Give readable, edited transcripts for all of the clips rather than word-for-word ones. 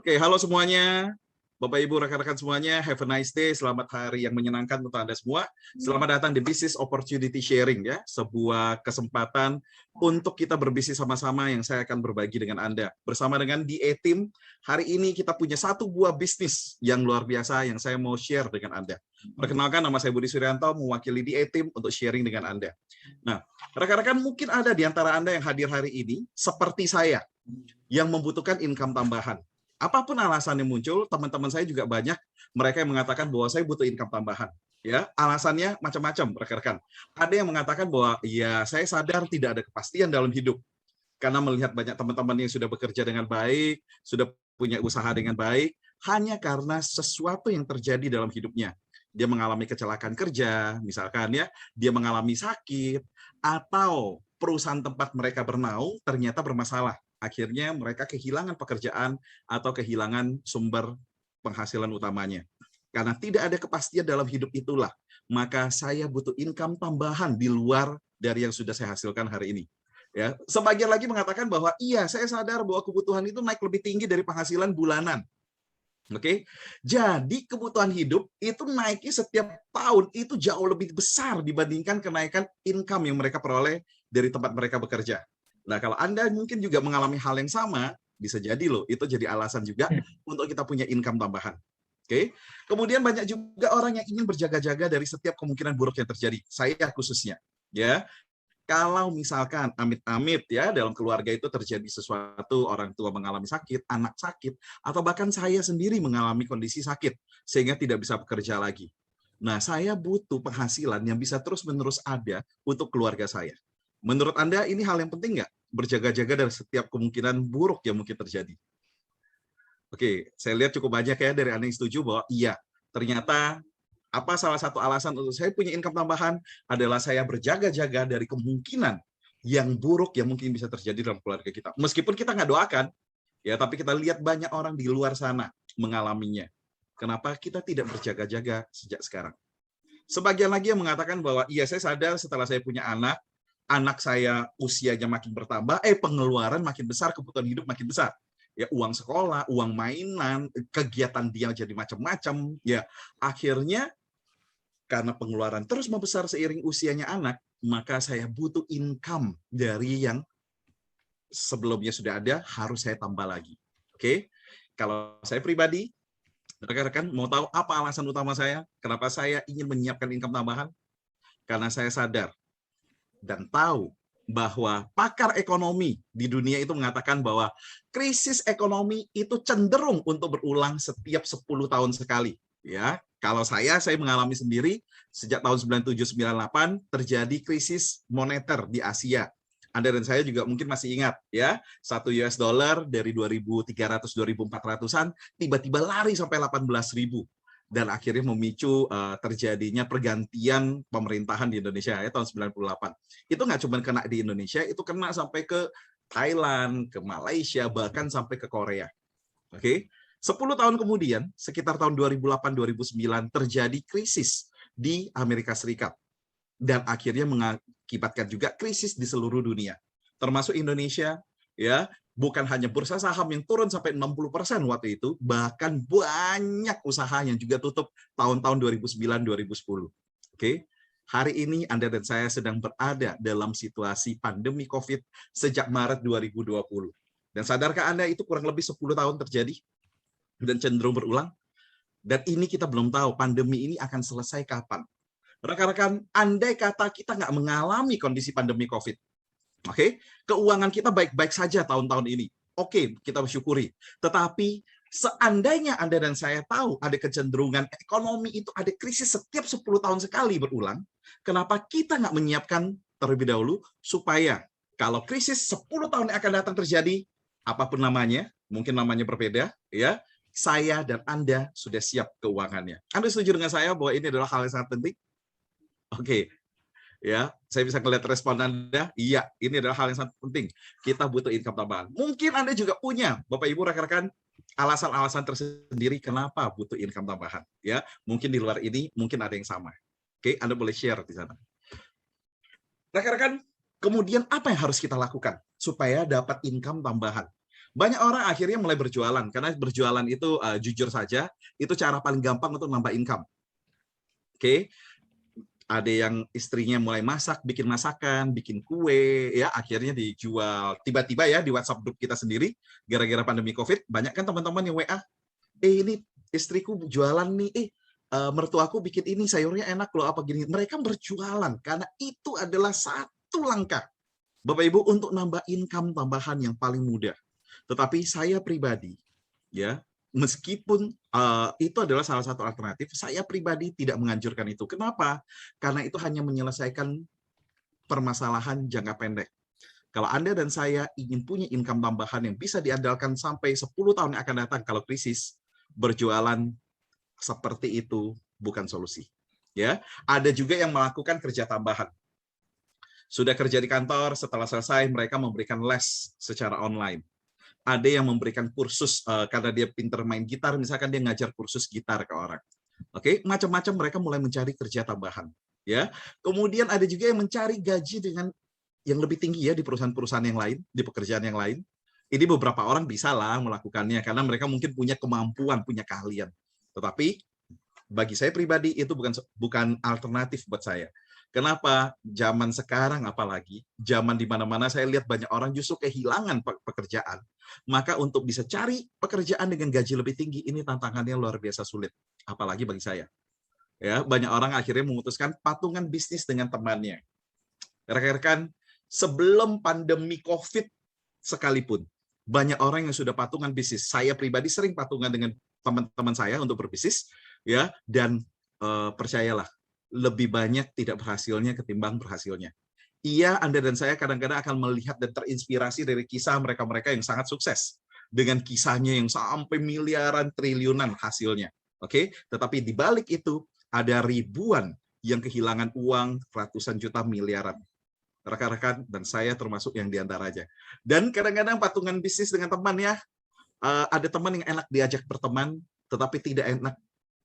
Oke, halo semuanya. Bapak, Ibu, rekan-rekan semuanya, have a nice day. Selamat hari yang menyenangkan untuk Anda semua. Selamat datang di Business Opportunity Sharing, ya, sebuah kesempatan untuk kita berbisnis sama-sama yang saya akan berbagi dengan Anda. Bersama dengan DA Team, hari ini kita punya satu buah bisnis yang luar biasa yang saya mau share dengan Anda. Perkenalkan, nama saya Budi Suryanto, mewakili DA Team untuk sharing dengan Anda. Nah, rekan-rekan mungkin ada di antara Anda yang hadir hari ini, seperti saya, yang membutuhkan income tambahan. Apapun alasan yang muncul, teman-teman saya juga banyak mereka yang mengatakan bahwa saya butuh income tambahan. Ya, alasannya macam-macam, rekan-rekan. Ada yang mengatakan bahwa ya saya sadar tidak ada kepastian dalam hidup karena melihat banyak teman-teman yang sudah bekerja dengan baik, sudah punya usaha dengan baik, hanya karena sesuatu yang terjadi dalam hidupnya. Dia mengalami kecelakaan kerja, misalkan ya, dia mengalami sakit, atau perusahaan tempat mereka bernaung ternyata bermasalah. Akhirnya mereka kehilangan pekerjaan atau kehilangan sumber penghasilan utamanya. Karena tidak ada kepastian dalam hidup itulah, maka saya butuh income tambahan di luar dari yang sudah saya hasilkan hari ini. Ya, sebagian lagi mengatakan bahwa iya, saya sadar bahwa kebutuhan itu naik lebih tinggi dari penghasilan bulanan. Oke, jadi kebutuhan hidup itu naiknya setiap tahun itu jauh lebih besar dibandingkan kenaikan income yang mereka peroleh dari tempat mereka bekerja. Nah, kalau Anda mungkin juga mengalami hal yang sama, bisa jadi loh, itu jadi alasan juga untuk kita punya income tambahan. Oke, kemudian banyak juga orang yang ingin berjaga-jaga dari setiap kemungkinan buruk yang terjadi. Saya khususnya, ya. Kalau misalkan amit-amit ya dalam keluarga itu terjadi sesuatu, orang tua mengalami sakit, anak sakit, atau bahkan saya sendiri mengalami kondisi sakit sehingga tidak bisa bekerja lagi. Nah, saya butuh penghasilan yang bisa terus-menerus ada untuk keluarga saya. Menurut Anda ini hal yang penting nggak? Berjaga-jaga dari setiap kemungkinan buruk yang mungkin terjadi. Oke, saya lihat cukup banyak ya dari Anda yang setuju bahwa iya, ternyata apa salah satu alasan untuk saya punya income tambahan adalah saya berjaga-jaga dari kemungkinan yang buruk yang mungkin bisa terjadi dalam keluarga kita. Meskipun kita nggak doakan, ya, tapi kita lihat banyak orang di luar sana mengalaminya. Kenapa kita tidak berjaga-jaga sejak sekarang? Sebagian lagi yang mengatakan bahwa iya, saya sadar setelah saya punya anak saya usianya makin bertambah, pengeluaran makin besar, kebutuhan hidup makin besar. Ya, uang sekolah, uang mainan, kegiatan dia jadi macam-macam. Ya, akhirnya karena pengeluaran terus membesar seiring usianya anak, maka saya butuh income dari yang sebelumnya sudah ada, harus saya tambah lagi. Oke, kalau saya pribadi, rekan-rekan mau tahu apa alasan utama saya, kenapa saya ingin menyiapkan income tambahan? Karena saya sadar dan tahu bahwa pakar ekonomi di dunia itu mengatakan bahwa krisis ekonomi itu cenderung untuk berulang setiap 10 tahun sekali. Ya, kalau saya mengalami sendiri sejak tahun 97-98 terjadi krisis moneter di Asia. Anda dan saya juga mungkin masih ingat ya, 1 US dollar dari 2.300 2.400-an tiba-tiba lari sampai 18.000 dan akhirnya memicu terjadinya pergantian pemerintahan di Indonesia ya tahun 98. Itu nggak cuma kena di Indonesia, itu kena sampai ke Thailand, ke Malaysia, bahkan sampai ke Korea. Oke. 10 tahun kemudian, sekitar tahun 2008-2009 terjadi krisis di Amerika Serikat dan akhirnya mengakibatkan juga krisis di seluruh dunia. Termasuk Indonesia, ya, bukan hanya bursa saham yang turun sampai 60% waktu itu, bahkan banyak usaha yang juga tutup tahun-tahun 2009-2010. Oke, hari ini Anda dan saya sedang berada dalam situasi pandemi COVID sejak Maret 2020. Dan sadarkah Anda itu kurang lebih 10 tahun terjadi dan cenderung berulang? Dan ini kita belum tahu pandemi ini akan selesai kapan. Rekan-rekan, andai kata kita nggak mengalami kondisi pandemi COVID, oke, keuangan kita baik-baik saja tahun-tahun ini. Oke, kita bersyukuri. Tetapi seandainya Anda dan saya tahu ada kecenderungan ekonomi itu ada krisis setiap 10 tahun sekali berulang, kenapa kita nggak menyiapkan terlebih dahulu supaya kalau krisis 10 tahun yang akan datang terjadi, apapun namanya, mungkin namanya berbeda, ya, saya dan Anda sudah siap keuangannya. Anda setuju dengan saya bahwa ini adalah hal yang sangat penting? Oke, ya, saya bisa melihat respon Anda. Iya, ini adalah hal yang sangat penting. Kita butuh income tambahan. Mungkin Anda juga punya, Bapak Ibu rekan-rekan, alasan-alasan tersendiri kenapa butuh income tambahan. Ya, mungkin di luar ini, mungkin ada yang sama. Oke, Anda boleh share di sana. Rekan-rekan, kemudian apa yang harus kita lakukan supaya dapat income tambahan? Banyak orang akhirnya mulai berjualan, karena berjualan itu jujur saja, itu cara paling gampang untuk nambah income. Oke, ada yang istrinya mulai masak, bikin masakan, bikin kue, ya akhirnya dijual. Tiba-tiba ya di WhatsApp grup kita sendiri, gara-gara pandemi COVID, banyak kan teman-teman yang WA, ini istriku jualan nih, mertuaku bikin ini, sayurnya enak loh, apa gini. Mereka berjualan, karena itu adalah satu langkah, Bapak Ibu, untuk nambah income tambahan yang paling mudah. Tetapi saya pribadi, ya, meskipun itu adalah salah satu alternatif, saya pribadi tidak menganjurkan itu. Kenapa? Karena itu hanya menyelesaikan permasalahan jangka pendek. Kalau Anda dan saya ingin punya income tambahan yang bisa diandalkan sampai 10 tahun yang akan datang kalau krisis, berjualan seperti itu bukan solusi. Ya, ada juga yang melakukan kerja tambahan. Sudah kerja di kantor, setelah selesai mereka memberikan les secara online. Ada yang memberikan kursus karena dia pinter main gitar, misalkan dia ngajar kursus gitar ke orang. Oke, macam-macam mereka mulai mencari kerja tambahan. Ya, kemudian ada juga yang mencari gaji dengan yang lebih tinggi ya di perusahaan-perusahaan yang lain, di pekerjaan yang lain. Ini beberapa orang bisa lah melakukannya karena mereka mungkin punya kemampuan, punya keahlian. Tetapi bagi saya pribadi itu bukan alternatif buat saya. Kenapa? Zaman sekarang apalagi, zaman di mana-mana saya lihat banyak orang justru kehilangan pekerjaan. Maka untuk bisa cari pekerjaan dengan gaji lebih tinggi, ini tantangannya luar biasa sulit. Apalagi bagi saya. Ya, banyak orang akhirnya memutuskan patungan bisnis dengan temannya. Rekan-rekan, sebelum pandemi COVID sekalipun, banyak orang yang sudah patungan bisnis. Saya pribadi sering patungan dengan teman-teman saya untuk berbisnis, ya, dan percayalah, lebih banyak tidak berhasilnya ketimbang berhasilnya. Iya, Anda dan saya kadang-kadang akan melihat dan terinspirasi dari kisah mereka-mereka yang sangat sukses. Dengan kisahnya yang sampai miliaran, triliunan hasilnya. Oke, tetapi di balik itu ada ribuan yang kehilangan uang ratusan juta, miliaran. Rekan-rekan, dan saya termasuk yang diantaranya. Dan kadang-kadang patungan bisnis dengan teman ya, ada teman yang enak diajak berteman, tetapi tidak enak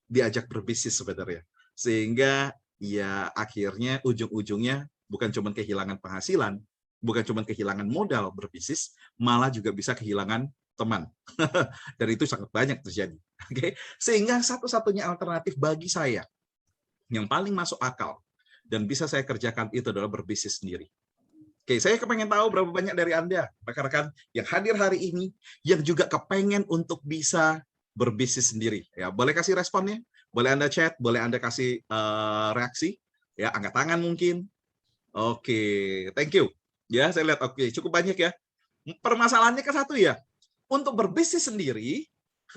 diajak berbisnis sebenarnya. Sehingga ya akhirnya ujung-ujungnya bukan cuma kehilangan penghasilan, bukan cuma kehilangan modal berbisnis, malah juga bisa kehilangan teman. Dan itu sangat banyak terjadi. Oke, sehingga satu-satunya alternatif bagi saya yang paling masuk akal dan bisa saya kerjakan itu adalah berbisnis sendiri. Oke, saya kepengen tahu berapa banyak dari Anda, rekan-rekan yang hadir hari ini, yang juga kepengen untuk bisa berbisnis sendiri. Ya, boleh kasih responnya, boleh Anda chat, boleh Anda kasih reaksi, ya, angkat tangan mungkin. Oke, thank you. Ya, saya lihat oke, cukup banyak ya. Permasalahannya ke satu ya, untuk berbisnis sendiri,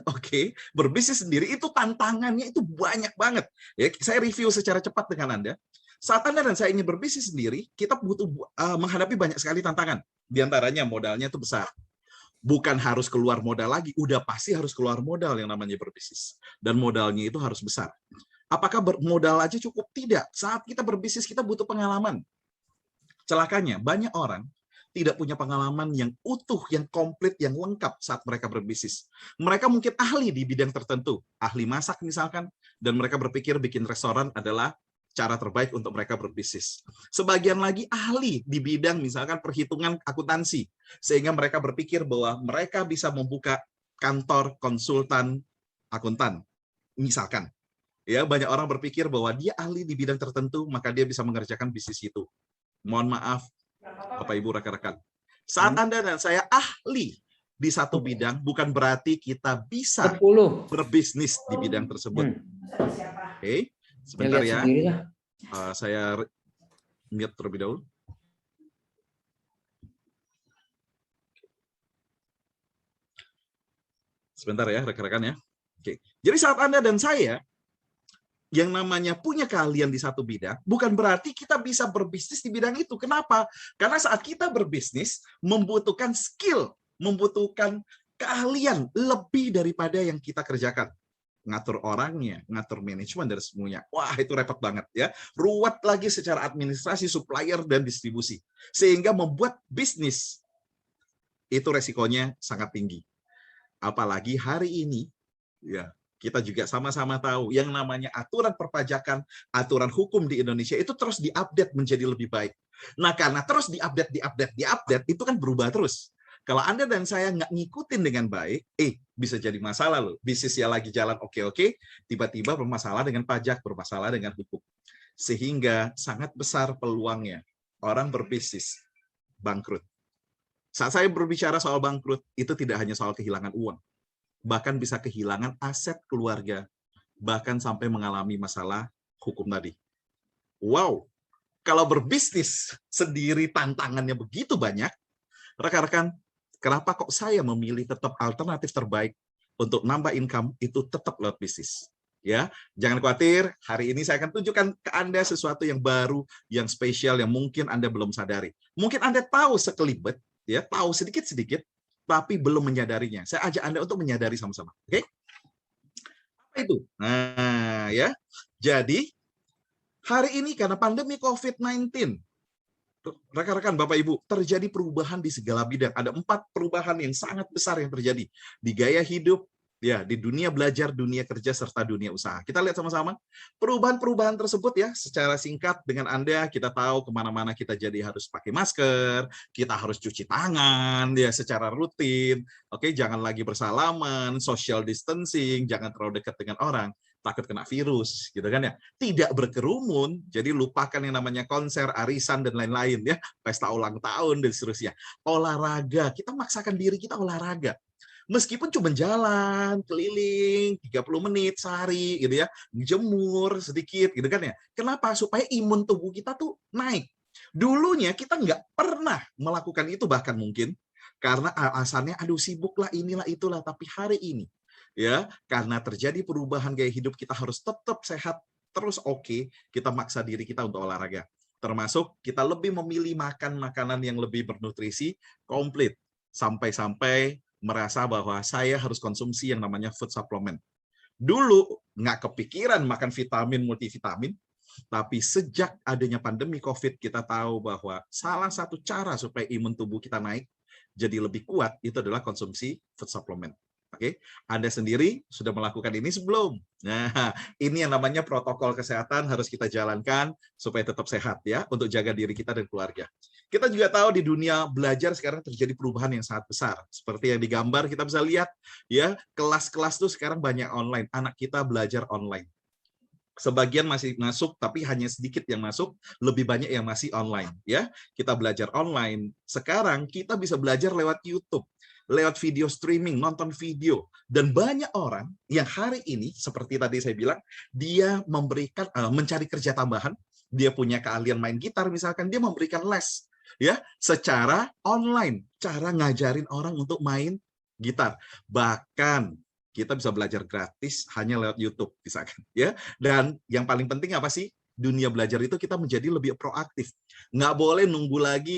oke, berbisnis sendiri itu tantangannya itu banyak banget. Ya, saya review secara cepat dengan Anda. Saat Anda dan saya ingin berbisnis sendiri, kita butuh menghadapi banyak sekali tantangan. Di antaranya modalnya itu besar. Bukan harus keluar modal lagi, udah pasti harus keluar modal yang namanya berbisnis. Dan modalnya itu harus besar. Apakah bermodal aja cukup? Tidak. Saat kita berbisnis, kita butuh pengalaman. Celakanya, banyak orang tidak punya pengalaman yang utuh, yang komplit, yang lengkap saat mereka berbisnis. Mereka mungkin ahli di bidang tertentu, ahli masak misalkan, dan mereka berpikir bikin restoran adalah cara terbaik untuk mereka berbisnis. Sebagian lagi ahli di bidang misalkan perhitungan akuntansi, sehingga mereka berpikir bahwa mereka bisa membuka kantor konsultan akuntan. Misalkan, ya banyak orang berpikir bahwa dia ahli di bidang tertentu, maka dia bisa mengerjakan bisnis itu. Mohon maaf, Bapak Ibu rekan-rekan. Saat Anda dan saya ahli di satu bidang, bukan berarti kita bisa berbisnis di bidang tersebut. Oke. Sebentar ya, saya mute terlebih dahulu. Sebentar ya, rekan-rekan ya. Oke. Jadi saat Anda dan saya yang namanya punya keahlian di satu bidang, bukan berarti kita bisa berbisnis di bidang itu. Kenapa? Karena saat kita berbisnis, membutuhkan skill, membutuhkan keahlian lebih daripada yang kita kerjakan. Ngatur orangnya, ngatur manajemen dan semuanya. Wah, itu repot banget ya. Ruwet lagi secara administrasi, supplier, dan distribusi. Sehingga membuat bisnis itu resikonya sangat tinggi. Apalagi hari ini, ya kita juga sama-sama tahu yang namanya aturan perpajakan, aturan hukum di Indonesia itu terus diupdate menjadi lebih baik. Nah, karena terus diupdate, itu kan berubah terus. Kalau Anda dan saya nggak ngikutin dengan baik, bisa jadi masalah loh. Bisnisnya lagi jalan oke-oke, tiba-tiba bermasalah dengan pajak, bermasalah dengan hukum. Sehingga sangat besar peluangnya orang berbisnis bangkrut. Saat saya berbicara soal bangkrut, itu tidak hanya soal kehilangan uang, bahkan bisa kehilangan aset keluarga, bahkan sampai mengalami masalah hukum tadi. Wow, kalau berbisnis sendiri tantangannya begitu banyak, rekan-rekan, kenapa kok saya memilih tetap alternatif terbaik untuk nambah income itu tetap lewat bisnis? Ya, jangan khawatir, hari ini saya akan tunjukkan ke Anda sesuatu yang baru, yang spesial, yang mungkin Anda belum sadari. Mungkin Anda tahu sekelibet, ya, tahu sedikit-sedikit, tapi belum menyadarinya. Saya ajak Anda untuk menyadari sama-sama. Oke? Apa itu? Nah, ya. Jadi, hari ini karena pandemi COVID-19, rekan-rekan, Bapak Ibu, terjadi perubahan di segala bidang. Ada 4 perubahan yang sangat besar yang terjadi di gaya hidup, ya, di dunia belajar, dunia kerja, serta dunia usaha. Kita lihat sama-sama perubahan-perubahan tersebut ya, secara singkat dengan Anda, kita tahu kemana-mana kita jadi harus pakai masker, kita harus cuci tangan, ya, secara rutin. Oke, jangan lagi bersalaman, social distancing, jangan terlalu dekat dengan orang, takut kena virus, gitu kan ya. Tidak berkerumun, jadi lupakan yang namanya konser, arisan, dan lain-lain ya, pesta ulang tahun, dan seterusnya. Olahraga, kita maksakan diri kita olahraga. Meskipun cuma jalan, keliling, 30 menit sehari, gitu ya, jemur sedikit, gitu kan ya. Kenapa? Supaya imun tubuh kita tuh naik. Dulunya kita nggak pernah melakukan itu, bahkan mungkin, karena alasannya, aduh sibuk lah, inilah, itulah. Tapi hari ini, ya, karena terjadi perubahan gaya hidup, kita harus tetap sehat, terus oke, kita maksa diri kita untuk olahraga. Termasuk kita lebih memilih makan makanan yang lebih bernutrisi, komplit. Sampai-sampai merasa bahwa saya harus konsumsi yang namanya food supplement. Dulu nggak kepikiran makan vitamin, multivitamin, tapi sejak adanya pandemi COVID, kita tahu bahwa salah satu cara supaya imun tubuh kita naik, jadi lebih kuat, itu adalah konsumsi food supplement. Oke, Anda sendiri sudah melakukan ini sebelum? Nah, ini yang namanya protokol kesehatan harus kita jalankan supaya tetap sehat ya, untuk jaga diri kita dan keluarga. Kita juga tahu di dunia belajar sekarang terjadi perubahan yang sangat besar. Seperti yang digambar kita bisa lihat ya, kelas-kelas tuh sekarang banyak online. Anak kita belajar online. Sebagian masih masuk, tapi hanya sedikit yang masuk, lebih banyak yang masih online. Ya, kita belajar online. Sekarang kita bisa belajar lewat YouTube, lewat video streaming, nonton video. Dan banyak orang yang hari ini, seperti tadi saya bilang, dia memberikan mencari kerja tambahan, dia punya keahlian main gitar, misalkan dia memberikan les, ya, secara online, cara ngajarin orang untuk main gitar. Bahkan kita bisa belajar gratis hanya lewat YouTube, misalkan, ya. Dan yang paling penting apa sih? Dunia belajar itu kita menjadi lebih proaktif. Nggak boleh nunggu lagi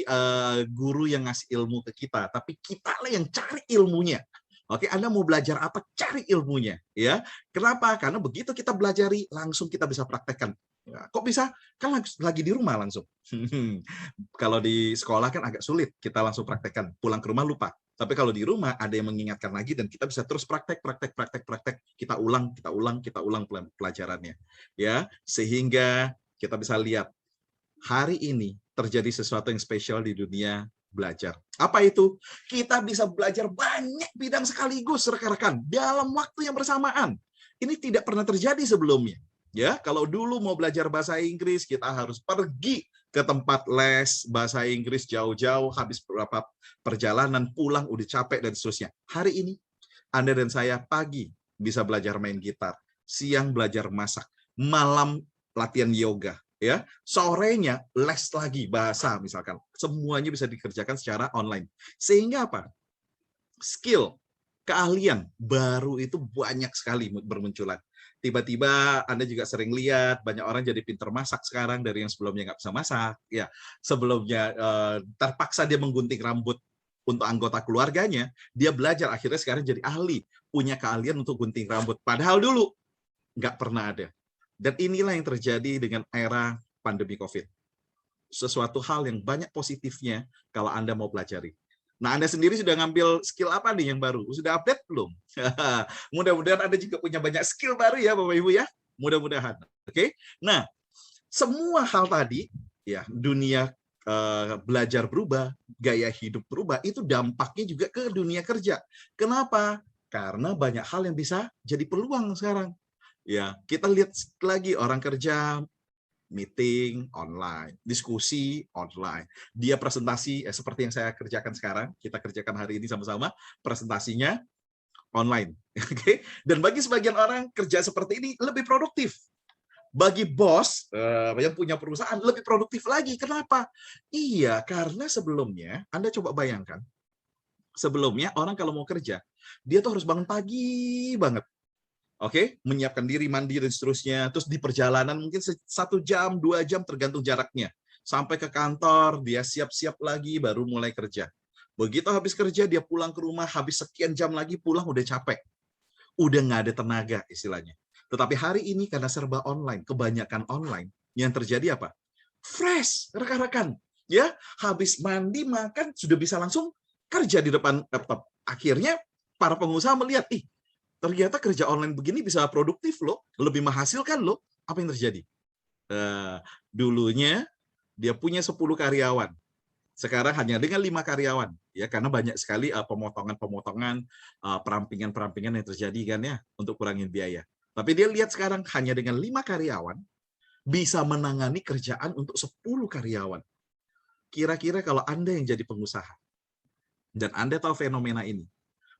guru yang ngasih ilmu ke kita, tapi kita lah yang cari ilmunya. Oke, Anda mau belajar apa? Cari ilmunya, ya. Kenapa? Karena begitu kita belajari, langsung kita bisa praktekkan. Ya, kok bisa? Kan lagi di rumah langsung. Kalau di sekolah kan agak sulit, kita langsung praktekkan. Pulang ke rumah lupa. Tapi kalau di rumah ada yang mengingatkan lagi dan kita bisa terus praktek. Kita ulang pelajarannya. Ya, sehingga kita bisa lihat hari ini terjadi sesuatu yang spesial di dunia belajar. Apa itu? Kita bisa belajar banyak bidang sekaligus, rekan-rekan, dalam waktu yang bersamaan. Ini tidak pernah terjadi sebelumnya. Ya, kalau dulu mau belajar bahasa Inggris, kita harus pergi ke tempat les bahasa Inggris jauh-jauh, habis beberapa perjalanan, pulang udah capek dan seterusnya. Hari ini Anda dan saya pagi bisa belajar main gitar, siang belajar masak, malam latihan yoga, ya, sorenya les lagi bahasa misalkan. Semuanya bisa dikerjakan secara online. Sehingga apa? Skill, keahlian baru itu banyak sekali bermunculan. Tiba-tiba Anda juga sering lihat banyak orang jadi pinter masak sekarang dari yang sebelumnya nggak bisa masak. Ya, sebelumnya terpaksa dia menggunting rambut untuk anggota keluarganya, dia belajar akhirnya sekarang jadi ahli, punya keahlian untuk gunting rambut. Padahal dulu nggak pernah ada. Dan inilah yang terjadi dengan era pandemi COVID. Sesuatu hal yang banyak positifnya kalau Anda mau pelajari. Nah, Anda sendiri sudah ngambil skill apa nih yang baru? Sudah update belum? Mudah-mudahan Anda juga punya banyak skill baru ya, Bapak Ibu ya. Mudah-mudahan. Oke. Nah, semua hal tadi ya, dunia belajar berubah, gaya hidup berubah, itu dampaknya juga ke dunia kerja. Kenapa? Karena banyak hal yang bisa jadi peluang sekarang. Ya, kita lihat lagi orang kerja meeting online, diskusi online. Dia presentasi seperti yang saya kerjakan sekarang, kita kerjakan hari ini sama-sama, presentasinya online. Oke. Dan bagi sebagian orang kerja seperti ini lebih produktif. Bagi bos yang punya perusahaan lebih produktif lagi. Kenapa? Iya, karena sebelumnya Anda coba bayangkan, sebelumnya orang kalau mau kerja, dia tuh harus bangun pagi banget. Oke, menyiapkan diri, mandi dan seterusnya. Terus di perjalanan mungkin 1 jam, 2 jam tergantung jaraknya. Sampai ke kantor, dia siap-siap lagi baru mulai kerja. Begitu habis kerja, dia pulang ke rumah, habis sekian jam lagi pulang udah capek. Udah nggak ada tenaga istilahnya. Tetapi hari ini karena serba online, kebanyakan online, yang terjadi apa? Fresh, rekan-rekan. Ya, habis mandi, makan, sudah bisa langsung kerja di depan laptop. Akhirnya para pengusaha melihat, ternyata kerja online begini bisa produktif loh, lebih menghasilkan loh. Apa yang terjadi? Dulunya dia punya 10 karyawan. Sekarang hanya dengan 5 karyawan, ya karena banyak sekali pemotongan-pemotongan, perampingan-perampingan yang terjadi kan ya untuk kurangin biaya. Tapi dia lihat sekarang hanya dengan 5 karyawan bisa menangani kerjaan untuk 10 karyawan. Kira-kira kalau Anda yang jadi pengusaha dan Anda tahu fenomena ini,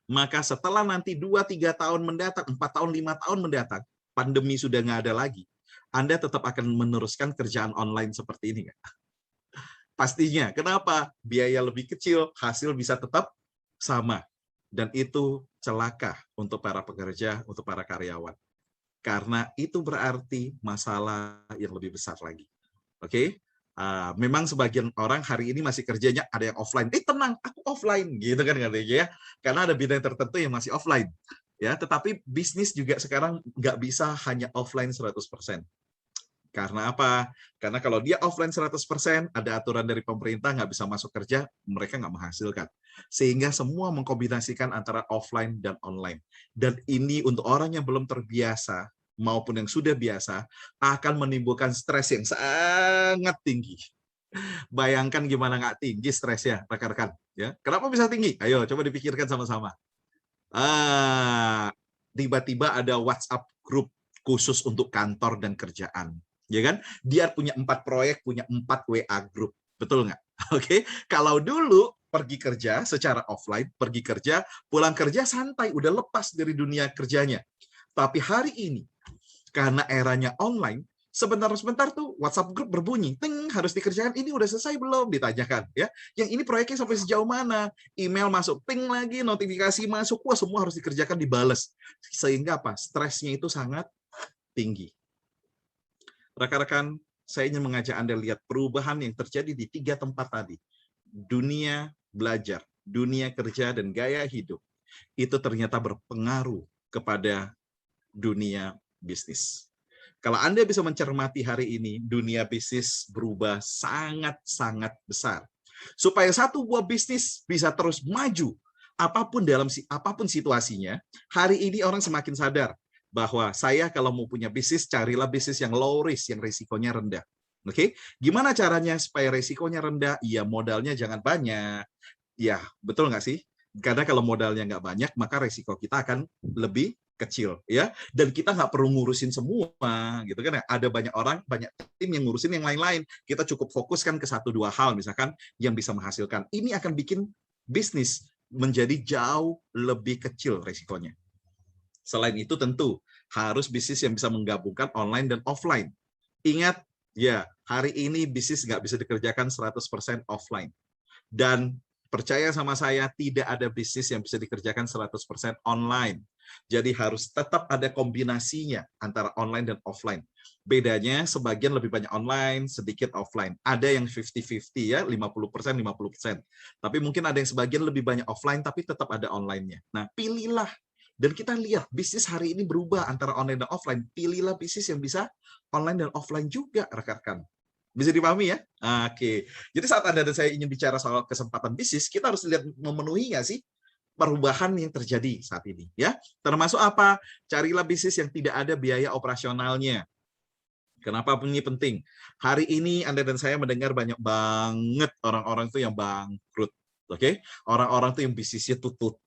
maka setelah nanti 2-3 tahun mendatang, 4 tahun, 5 tahun mendatang, pandemi sudah nggak ada lagi, Anda tetap akan meneruskan kerjaan online seperti ini nggak? Pastinya. Kenapa? Biaya lebih kecil, hasil bisa tetap sama. Dan itu celaka untuk para pekerja, untuk para karyawan. Karena itu berarti masalah yang lebih besar lagi. Oke? Memang sebagian orang hari ini masih kerjanya ada yang offline. Tenang, aku offline. Gitu kan katanya ya. Karena ada bidang tertentu yang masih offline. Ya, tetapi bisnis juga sekarang nggak bisa hanya offline 100%. Karena apa? Karena kalau dia offline 100%, ada aturan dari pemerintah nggak bisa masuk kerja, mereka nggak menghasilkan. Sehingga semua mengkombinasikan antara offline dan online. Dan ini untuk orang yang belum terbiasa, maupun yang sudah biasa, akan menimbulkan stres yang sangat tinggi. Bayangkan gimana nggak tinggi stresnya, rekan-rekan. Ya, kenapa bisa tinggi? Ayo, coba dipikirkan sama-sama. Tiba-tiba ada WhatsApp grup khusus untuk kantor dan kerjaan. Ya kan? Dia punya 4 proyek, punya 4 WA grup. Betul nggak? Oke. Kalau dulu pergi kerja secara offline, pergi kerja, pulang kerja santai, udah lepas dari dunia kerjanya. Tapi hari ini, karena eranya online, sebentar-sebentar tuh WhatsApp grup berbunyi, ting, harus dikerjakan, ini udah selesai belum? Ditanyakan. Ya, yang ini proyeknya sampai sejauh mana? Email masuk, ting lagi, notifikasi masuk, wah semua harus dikerjakan, dibales. Sehingga apa? Stresnya itu sangat tinggi. Rekan-rekan, saya ingin mengajak Anda lihat perubahan yang terjadi di 3 tempat tadi. Dunia belajar, dunia kerja, dan gaya hidup. Itu ternyata berpengaruh kepada dunia bisnis. Kalau Anda bisa mencermati hari ini, dunia bisnis berubah sangat-sangat besar. Supaya satu buah bisnis bisa terus maju, apapun situasinya, hari ini orang semakin sadar bahwa saya kalau mau punya bisnis, carilah bisnis yang low risk, yang risikonya rendah. Oke, gimana caranya supaya risikonya rendah? Ya modalnya jangan banyak. Ya, betul nggak sih? Karena kalau modalnya nggak banyak, maka risiko kita akan lebih kecil, ya. Dan kita nggak perlu ngurusin semua, gitu kan? Ada banyak orang, banyak tim yang ngurusin yang lain-lain. Kita cukup fokuskan ke 1-2 hal, misalkan yang bisa menghasilkan. Ini akan bikin bisnis menjadi jauh lebih kecil risikonya. Selain itu tentu harus bisnis yang bisa menggabungkan online dan offline. Ingat, ya, hari ini bisnis nggak bisa dikerjakan 100% offline. Dan percaya sama saya, tidak ada bisnis yang bisa dikerjakan 100% online. Jadi harus tetap ada kombinasinya antara online dan offline. Bedanya sebagian lebih banyak online, sedikit offline. Ada yang 50-50 ya, 50%, 50%. Tapi mungkin ada yang sebagian lebih banyak offline, tapi tetap ada online-nya. Nah, pilihlah. Dan kita lihat bisnis hari ini berubah antara online dan offline. Pilihlah bisnis yang bisa online dan offline juga, rekan-rekan. Bisa dipahami ya? Oke. Jadi saat Anda dan saya ingin bicara soal kesempatan bisnis, kita harus lihat memenuhi nggak sih perubahan yang terjadi saat ini, ya. Termasuk apa? Carilah bisnis yang tidak ada biaya operasionalnya. Kenapa ini penting? Hari ini Anda dan saya mendengar banyak banget orang-orang itu yang bangkrut. Oke? Orang-orang itu yang bisnisnya tutup.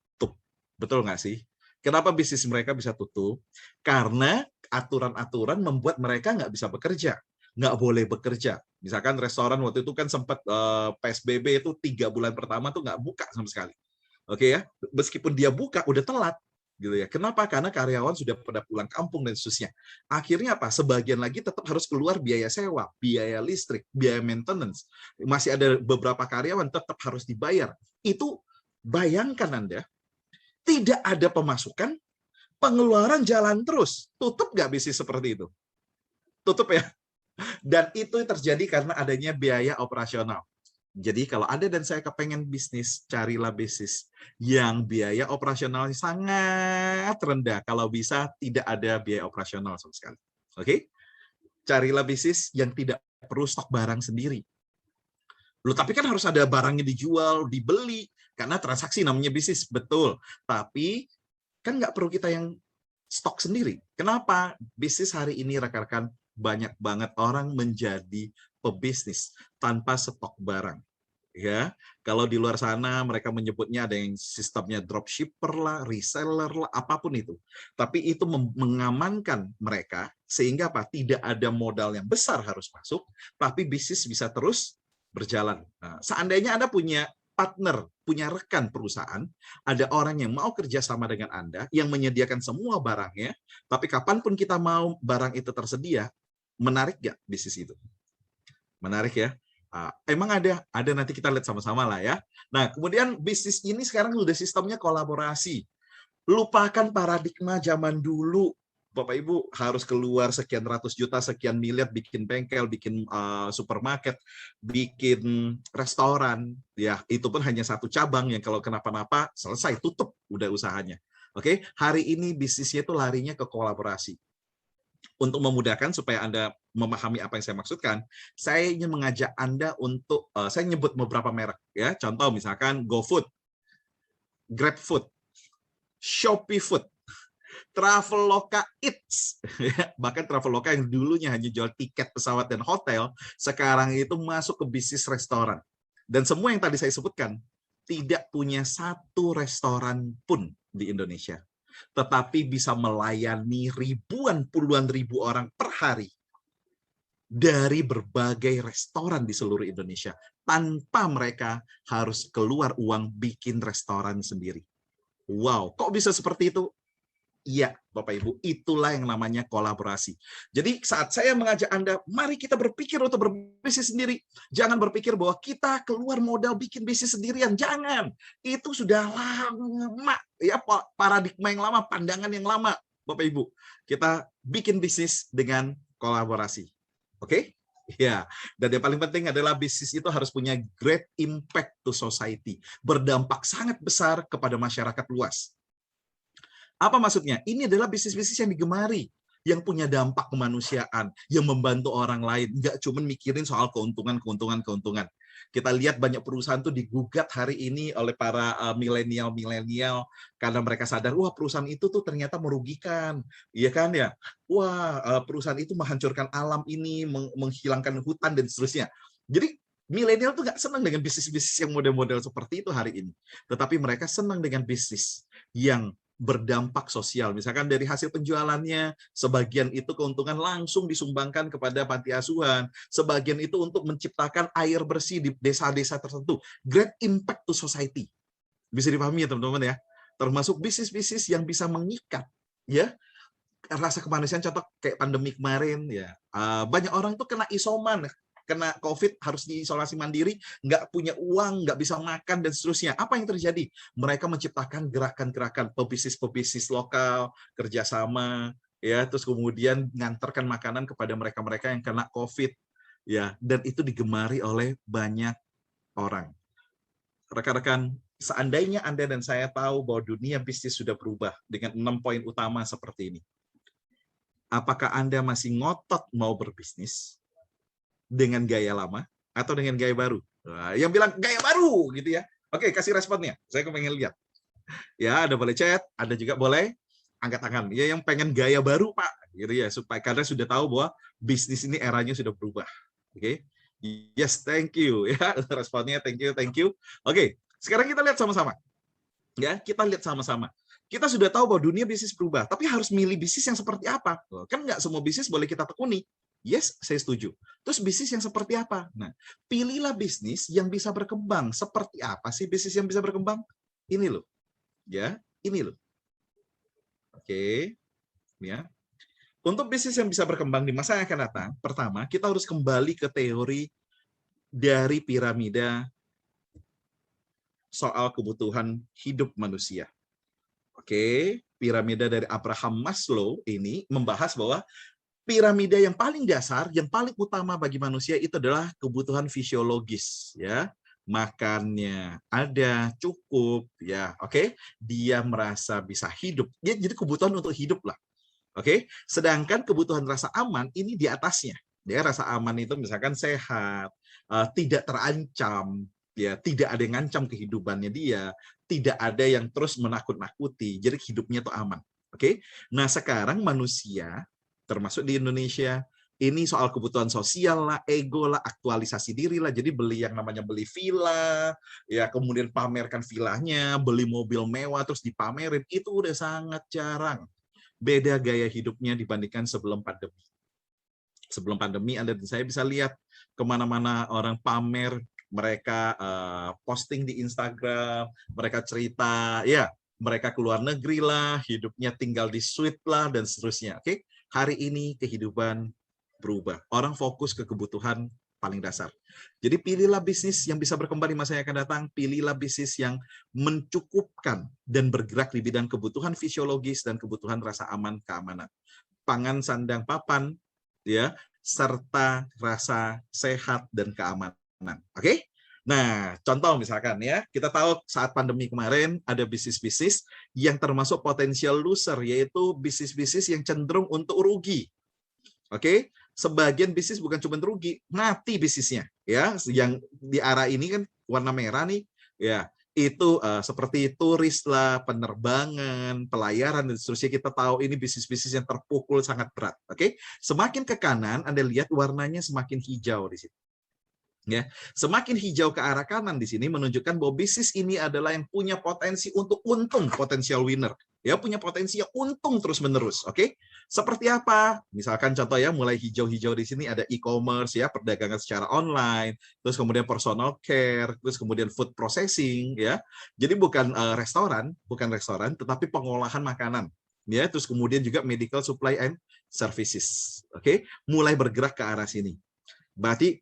Betul nggak sih? Kenapa bisnis mereka bisa tutup? Karena aturan-aturan membuat mereka nggak bisa bekerja. Nggak boleh bekerja. Misalkan restoran waktu itu kan sempat PSBB itu 3 bulan pertama tuh nggak buka sama sekali. Oke ya? Meskipun dia buka, udah telat. Gitu ya. Kenapa? Karena karyawan sudah pada pulang kampung dan seterusnya. Akhirnya apa? Sebagian lagi tetap harus keluar biaya sewa, biaya listrik, biaya maintenance. Masih ada beberapa karyawan tetap harus dibayar. Itu bayangkan Anda, tidak ada pemasukan, pengeluaran jalan terus. Tutup nggak bisnis seperti itu? Tutup ya. Dan itu terjadi karena adanya biaya operasional. Jadi kalau Anda dan saya kepengen bisnis, carilah bisnis yang biaya operasionalnya sangat rendah. Kalau bisa tidak ada biaya operasional sama sekali. Oke? Carilah bisnis yang tidak perlu stok barang sendiri. Loh, tapi kan harus ada barangnya dijual, dibeli, karena transaksi namanya bisnis, betul. Tapi kan nggak perlu kita yang stok sendiri. Kenapa? Bisnis hari ini rekan-rekan banyak banget orang menjadi pebisnis tanpa stok barang. Ya, kalau di luar sana mereka menyebutnya ada yang sistemnya dropshipper lah, reseller lah, apapun itu. Tapi itu mengamankan mereka sehingga apa? Tidak ada modal yang besar harus masuk, tapi bisnis bisa terus berjalan. Nah, seandainya Anda punya partner, punya rekan perusahaan, ada orang yang mau kerjasama dengan Anda, yang menyediakan semua barangnya, tapi kapanpun kita mau barang itu tersedia, menarik nggak bisnis itu? Menarik ya? Emang ada nanti kita lihat sama-sama lah ya. Nah, kemudian bisnis ini sekarang udah sistemnya kolaborasi. Lupakan paradigma zaman dulu. Bapak Ibu harus keluar sekian ratus juta, sekian miliar bikin bengkel, bikin supermarket, bikin restoran. Ya, itu pun hanya satu cabang yang kalau kenapa-napa selesai tutup udah usahanya. Oke, hari ini bisnisnya itu larinya ke kolaborasi. Untuk memudahkan supaya Anda memahami apa yang saya maksudkan, saya ingin mengajak Anda untuk saya nyebut beberapa merek ya. Contoh misalkan GoFood, GrabFood, ShopeeFood, Traveloka Eats. Bahkan Traveloka yang dulunya hanya jual tiket pesawat dan hotel, sekarang itu masuk ke bisnis restoran. Dan semua yang tadi saya sebutkan tidak punya satu restoran pun di Indonesia, tetapi bisa melayani ribuan, puluhan ribu orang per hari dari berbagai restoran di seluruh Indonesia tanpa mereka harus keluar uang bikin restoran sendiri. Wow, kok bisa seperti itu? Iya, Bapak Ibu, itulah yang namanya kolaborasi. Jadi saat saya mengajak Anda, mari kita berpikir untuk berbisnis sendiri. Jangan berpikir bahwa kita keluar modal bikin bisnis sendirian. Jangan. Itu sudah lama, ya, paradigma yang lama, pandangan yang lama, Bapak Ibu. Kita bikin bisnis dengan kolaborasi. Oke? Ya, dan yang paling penting adalah bisnis itu harus punya great impact to society. Berdampak sangat besar kepada masyarakat luas. Apa maksudnya? Ini adalah bisnis-bisnis yang digemari, yang punya dampak kemanusiaan, yang membantu orang lain, nggak cuma mikirin soal keuntungan. Kita lihat banyak perusahaan tuh digugat hari ini oleh para milenial karena mereka sadar, wah perusahaan itu tuh ternyata merugikan, iya kan ya? Wah perusahaan itu menghancurkan alam ini, menghilangkan hutan dan seterusnya. Jadi milenial tuh nggak senang dengan bisnis-bisnis yang model-model seperti itu hari ini, tetapi mereka senang dengan bisnis yang berdampak sosial. Misalkan dari hasil penjualannya, sebagian itu keuntungan langsung disumbangkan kepada panti asuhan, sebagian itu untuk menciptakan air bersih di desa-desa tertentu. Great impact to society. Bisa dipahami ya teman-teman ya. Termasuk bisnis-bisnis yang bisa mengikat ya rasa kemanusiaan, contoh kayak pandemi kemarin ya. Banyak orang tuh kena isoman, kena COVID harus diisolasi mandiri, nggak punya uang, nggak bisa makan, dan seterusnya. Apa yang terjadi? Mereka menciptakan gerakan-gerakan pebisnis lokal, kerjasama, ya, terus kemudian ngantarkan makanan kepada mereka-mereka yang kena COVID, ya, dan itu digemari oleh banyak orang. Rekan-rekan, seandainya Anda dan saya tahu bahwa dunia bisnis sudah berubah dengan 6 poin utama seperti ini, apakah Anda masih ngotot mau berbisnis dengan gaya lama atau dengan gaya baru? Nah, yang bilang gaya baru gitu ya. Oke, kasih responnya. Saya pengen lihat. Ya, Anda boleh chat, Anda juga boleh angkat tangan. Ya, yang pengen gaya baru, Pak. gitu ya, supaya karena sudah tahu bahwa bisnis ini eranya sudah berubah. Oke. Yes, thank you ya. Responnya thank you. Oke, sekarang kita lihat sama-sama. Ya, kita lihat sama-sama. Kita sudah tahu bahwa dunia bisnis berubah, tapi harus milih bisnis yang seperti apa. Kan nggak semua bisnis boleh kita tekuni. Yes, saya setuju. Terus bisnis yang seperti apa? Nah, pilihlah bisnis yang bisa berkembang. Seperti apa sih bisnis yang bisa berkembang? Ini loh. Ya, ini loh. Oke. Ya. Untuk bisnis yang bisa berkembang di masa yang akan datang, pertama, kita harus kembali ke teori dari piramida soal kebutuhan hidup manusia. Oke, piramida dari Abraham Maslow ini membahas bahwa piramida yang paling dasar, yang paling utama bagi manusia itu adalah kebutuhan fisiologis, ya. Makannya ada, cukup, ya. Oke, dia merasa bisa hidup. Ya, jadi kebutuhan untuk hidup lah. Oke, sedangkan kebutuhan rasa aman ini di atasnya. Ya, rasa aman itu misalkan sehat, tidak terancam, ya, tidak ada yang ngancam kehidupannya dia, tidak ada yang terus menakut-nakuti. Jadi hidupnya itu aman. Oke. Nah, sekarang manusia termasuk di Indonesia ini soal kebutuhan sosial lah, ego lah, aktualisasi diri lah. Jadi beli yang namanya beli villa, ya kemudian pamerkan villanya, beli mobil mewah terus dipamerin, itu udah sangat jarang. Beda gaya hidupnya dibandingkan sebelum pandemi. Sebelum pandemi, Anda dan saya bisa lihat kemana-mana orang pamer, mereka posting di Instagram, mereka cerita, ya mereka keluar negeri lah, hidupnya tinggal di suite lah, dan seterusnya. Oke, hari ini kehidupan berubah. Orang fokus ke kebutuhan paling dasar. Jadi pilihlah bisnis yang bisa berkembang di masa yang akan datang, pilihlah bisnis yang mencukupkan dan bergerak di bidang kebutuhan fisiologis dan kebutuhan rasa aman, keamanan. Pangan, sandang, papan, ya, serta rasa sehat dan keamanan. Oke? Nah, contoh misalkan ya, kita tahu saat pandemi kemarin ada bisnis-bisnis yang termasuk potensial loser, yaitu bisnis-bisnis yang cenderung untuk rugi. Oke, sebagian bisnis bukan cuma rugi, mati bisnisnya, ya. Yang di arah ini kan warna merah nih, ya. Itu seperti turis lah, penerbangan, pelayaran dan seterusnya. Kita tahu ini bisnis-bisnis yang terpukul sangat berat. Oke, semakin ke kanan Anda lihat warnanya semakin hijau di sini. Ya, semakin hijau ke arah kanan di sini menunjukkan bahwa bisnis ini adalah yang punya potensi untuk untung, potensial winner. Ya, punya potensi yang untung terus-menerus. Oke, seperti apa? Misalkan contoh ya, mulai hijau-hijau di sini ada e-commerce ya, perdagangan secara online, terus kemudian personal care, terus kemudian food processing ya. Jadi bukan restoran, tetapi pengolahan makanan. Ya, terus kemudian juga medical supply and services. Oke, mulai bergerak ke arah sini. Berarti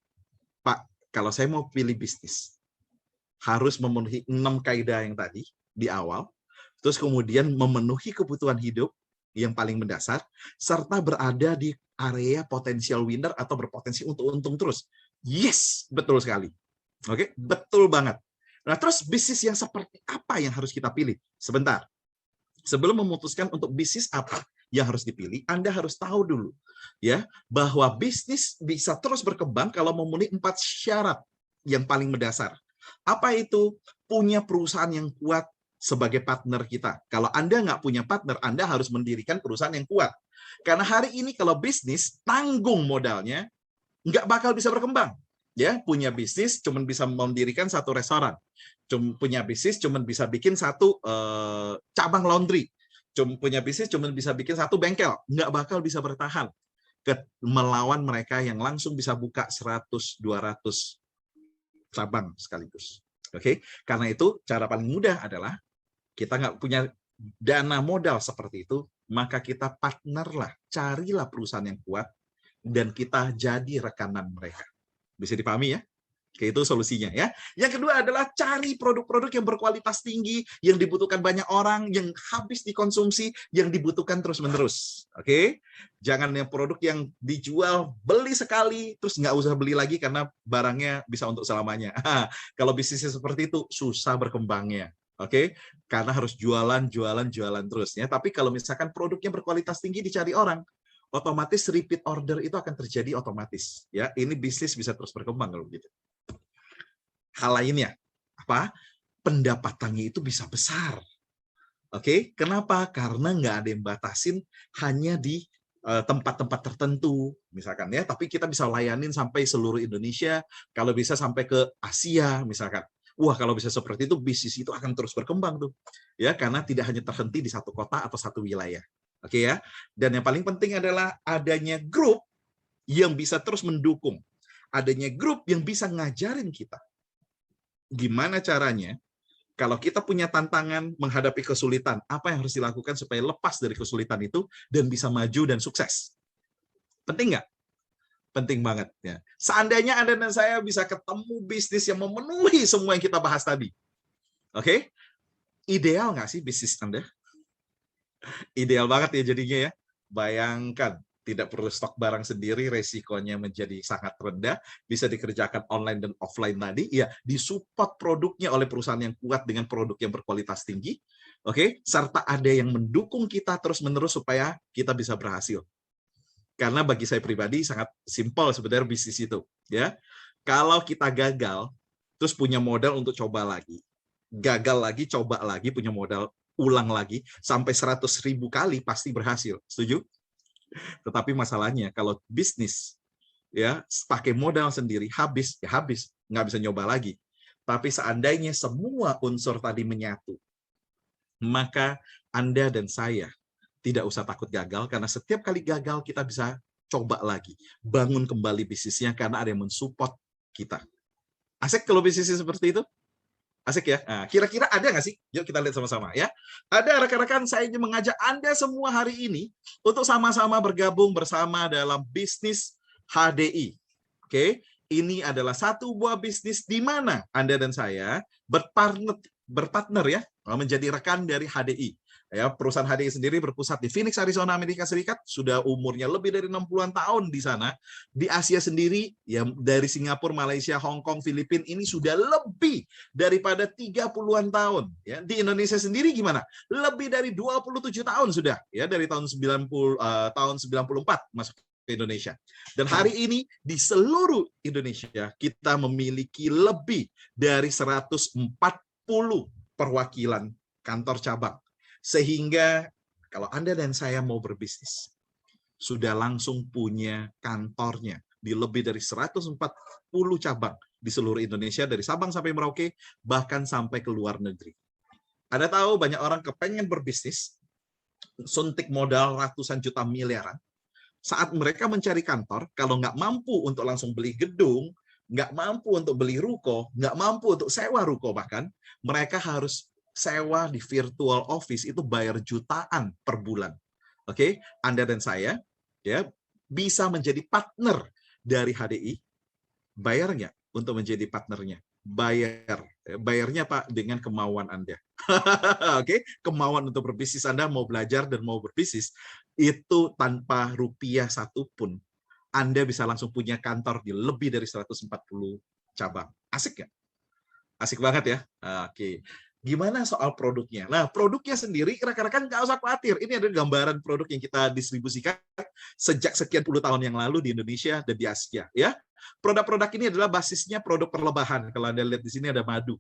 Pak, kalau saya mau pilih bisnis, harus memenuhi 6 kaidah yang tadi di awal, terus kemudian memenuhi kebutuhan hidup yang paling mendasar, serta berada di area potensial winner atau berpotensi untuk untung terus. Yes, betul sekali. Oke, betul banget. Nah, terus bisnis yang seperti apa yang harus kita pilih? Sebentar. Sebelum memutuskan untuk bisnis apa yang harus dipilih, Anda harus tahu dulu ya bahwa bisnis bisa terus berkembang kalau memenuhi 4 syarat yang paling mendasar. Apa itu? Punya perusahaan yang kuat sebagai partner kita. Kalau Anda nggak punya partner, Anda harus mendirikan perusahaan yang kuat. Karena hari ini kalau bisnis tanggung modalnya, nggak bakal bisa berkembang. Ya, punya bisnis cuma bisa mendirikan satu restoran. Punya bisnis cuma bisa bikin satu cabang laundry. Punya bisnis cuma bisa bikin satu bengkel. Nggak bakal bisa bertahan melawan mereka yang langsung bisa buka 100-200 cabang sekaligus. Oke, karena itu cara paling mudah adalah kita nggak punya dana modal seperti itu, maka kita partnerlah, carilah perusahaan yang kuat, dan kita jadi rekanan mereka. Bisa dipahami ya? Oke, itu solusinya ya. Yang kedua adalah cari produk-produk yang berkualitas tinggi, yang dibutuhkan banyak orang, yang habis dikonsumsi, yang dibutuhkan terus-menerus. Oke, jangan yang produk yang dijual beli sekali, terus nggak usah beli lagi karena barangnya bisa untuk selamanya. Kalau bisnisnya seperti itu, susah berkembangnya. Oke, karena harus jualan terus ya. Tapi kalau misalkan produknya berkualitas tinggi dicari orang, otomatis repeat order itu akan terjadi otomatis. Ya, ini bisnis bisa terus berkembang kalau begitu. Hal lainnya, apa? Pendapatannya itu bisa besar. Oke, kenapa? Karena nggak ada yang batasin, hanya di tempat-tempat tertentu, misalkan ya, tapi kita bisa layanin sampai seluruh Indonesia, kalau bisa sampai ke Asia, misalkan. Wah, kalau bisa seperti itu, bisnis itu akan terus berkembang tuh, ya, karena tidak hanya terhenti di satu kota atau satu wilayah. Oke ya. Dan yang paling penting adalah adanya grup yang bisa terus mendukung, adanya grup yang bisa ngajarin kita gimana caranya kalau kita punya tantangan menghadapi kesulitan, apa yang harus dilakukan supaya lepas dari kesulitan itu dan bisa maju dan sukses. Penting nggak? Penting banget. Ya. Seandainya Anda dan saya bisa ketemu bisnis yang memenuhi semua yang kita bahas tadi. Oke? Ideal nggak sih bisnis Anda? Ideal banget ya jadinya ya. Bayangkan, tidak perlu stok barang sendiri, resikonya menjadi sangat rendah, bisa dikerjakan online dan offline tadi, ya, disupport produknya oleh perusahaan yang kuat dengan produk yang berkualitas tinggi, oke, serta ada yang mendukung kita terus-menerus supaya kita bisa berhasil. Karena bagi saya pribadi sangat simpel sebenarnya bisnis itu, ya. Kalau kita gagal, terus punya modal untuk coba lagi, gagal lagi, coba lagi, punya modal, ulang lagi, sampai 100.000 kali pasti berhasil. Setuju? Tetapi masalahnya kalau bisnis ya pakai modal sendiri habis, ya habis, nggak bisa nyoba lagi. Tapi seandainya semua unsur tadi menyatu, maka Anda dan saya tidak usah takut gagal, karena setiap kali gagal kita bisa coba lagi, bangun kembali bisnisnya karena ada yang mensupport kita. Asik kalau bisnisnya seperti itu? Asik ya? Nah, kira-kira ada nggak sih? Yuk kita lihat sama-sama ya. Ada rekan-rekan, saya ingin mengajak Anda semua hari ini untuk sama-sama bergabung bersama dalam bisnis HDI. Oke, ini adalah satu buah bisnis di mana Anda dan saya berpartner ya, menjadi rekan dari HDI. Ya, perusahaan HDI sendiri berpusat di Phoenix, Arizona, Amerika Serikat, sudah umurnya lebih dari 60-an tahun di sana. Di Asia sendiri, ya dari Singapura, Malaysia, Hong Kong, Filipina, ini sudah lebih daripada 30-an tahun. Ya, di Indonesia sendiri gimana? Lebih dari 27 tahun sudah, ya dari tahun 94 masuk ke Indonesia. Dan hari ini di seluruh Indonesia kita memiliki lebih dari 140 perwakilan kantor cabang. Sehingga kalau Anda dan saya mau berbisnis, sudah langsung punya kantornya di lebih dari 140 cabang di seluruh Indonesia, dari Sabang sampai Merauke, bahkan sampai ke luar negeri. Anda tahu banyak orang kepengen berbisnis, suntik modal ratusan juta miliaran. Saat mereka mencari kantor, kalau nggak mampu untuk langsung beli gedung, nggak mampu untuk beli ruko, nggak mampu untuk sewa ruko bahkan, mereka harus sewa di virtual office, itu bayar jutaan per bulan. Oke, Anda dan saya ya bisa menjadi partner dari HDI. Bayar nggak untuk menjadi partnernya? Bayar. Bayarnya Pak dengan kemauan Anda. Oke, kemauan untuk berbisnis Anda, mau belajar dan mau berbisnis, itu tanpa rupiah satupun Anda bisa langsung punya kantor di lebih dari 140 cabang. Asik nggak? Asik banget ya. Oke. Gimana soal produknya? Nah, produknya sendiri rekan-rekan nggak usah khawatir. Ini ada gambaran produk yang kita distribusikan sejak sekian puluh tahun yang lalu di Indonesia dan di Asia. Ya, produk-produk ini adalah basisnya produk perlebahan. Kalau Anda lihat di sini ada madu.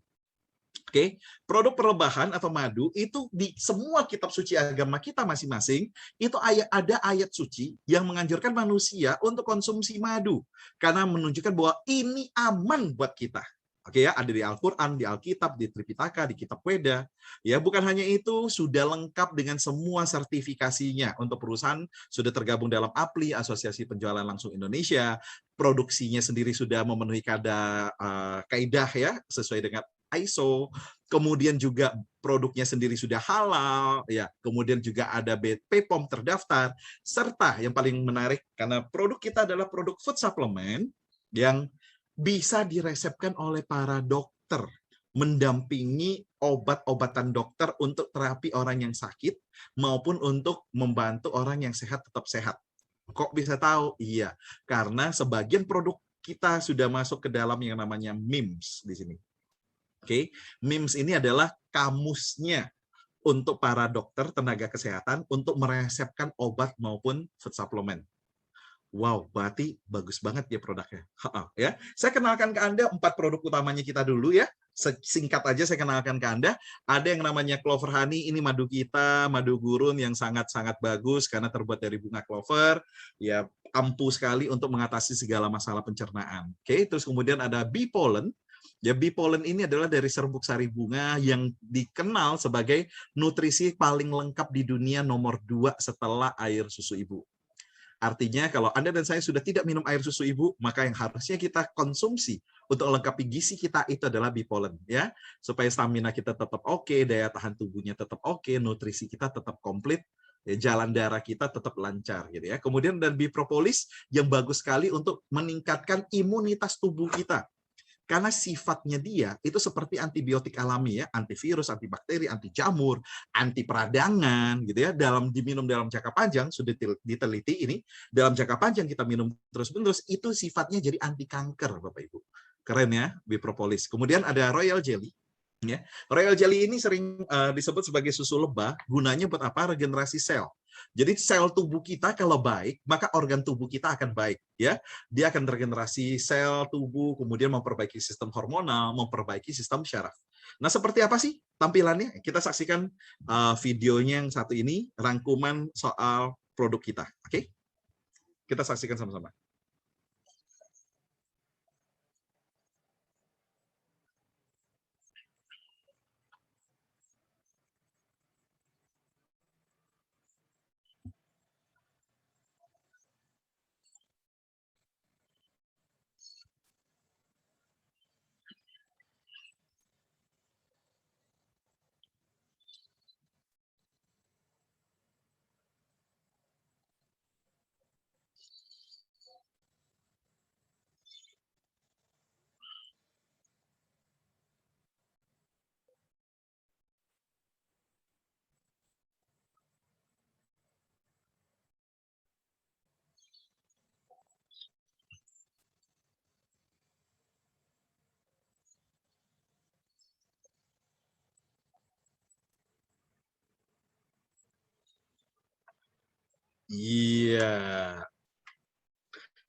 Oke, produk perlebahan atau madu itu di semua kitab suci agama kita masing-masing itu ada ayat suci yang menganjurkan manusia untuk konsumsi madu karena menunjukkan bahwa ini aman buat kita. Oke ya, ada di Al-Qur'an, di Alkitab, di Tripitaka, di Kitab Weda. Ya, bukan hanya itu, sudah lengkap dengan semua sertifikasinya. Untuk perusahaan sudah tergabung dalam APLI, Asosiasi Penjualan Langsung Indonesia. Produksinya sendiri sudah memenuhi kaidah ya, sesuai dengan ISO. Kemudian juga produknya sendiri sudah halal, ya. Kemudian juga ada BPOM terdaftar, serta yang paling menarik karena produk kita adalah produk food supplement yang bisa diresepkan oleh para dokter, mendampingi obat-obatan dokter untuk terapi orang yang sakit maupun untuk membantu orang yang sehat tetap sehat. Kok bisa tahu? Iya, karena sebagian produk kita sudah masuk ke dalam yang namanya MIMS di sini. Oke, MIMS ini adalah kamusnya untuk para dokter tenaga kesehatan untuk meresepkan obat maupun food supplement. Wow, berarti bagus banget ya produknya. Ya. Saya kenalkan ke Anda 4 produk utamanya kita dulu ya. Singkat aja saya kenalkan ke Anda. Ada yang namanya Clover Honey, ini madu kita, madu gurun yang sangat-sangat bagus karena terbuat dari bunga clover. Ya, ampuh sekali untuk mengatasi segala masalah pencernaan. Oke, terus kemudian ada Bee Pollen. Ya, bee pollen ini adalah dari serbuk sari bunga yang dikenal sebagai nutrisi paling lengkap di dunia nomor 2 setelah air susu ibu. Artinya kalau Anda dan saya sudah tidak minum air susu ibu, maka yang harusnya kita konsumsi untuk melengkapi gizi kita itu adalah bee pollen, ya, supaya stamina kita tetap oke, daya tahan tubuhnya tetap oke, nutrisi kita tetap komplit, ya, jalan darah kita tetap lancar, gitu ya. Kemudian dan bee propolis yang bagus sekali untuk meningkatkan imunitas tubuh kita. Karena sifatnya dia itu seperti antibiotik alami ya, antivirus, antibakteri, anti jamur, anti peradangan gitu ya. Diminum dalam jangka panjang sudah diteliti ini, dalam jangka panjang kita minum terus-menerus itu sifatnya jadi anti kanker Bapak Ibu. Keren ya, Bipropolis. Kemudian ada Royal Jelly. Ya. Royal Jelly ini sering disebut sebagai susu lebah, gunanya buat apa? Regenerasi sel. Jadi sel tubuh kita kalau baik, maka organ tubuh kita akan baik, ya. Dia akan regenerasi sel tubuh, kemudian memperbaiki sistem hormonal, memperbaiki sistem syaraf. Nah, seperti apa sih tampilannya? Kita saksikan videonya yang satu ini, rangkuman soal produk kita. Oke? Kita saksikan sama-sama. Iya.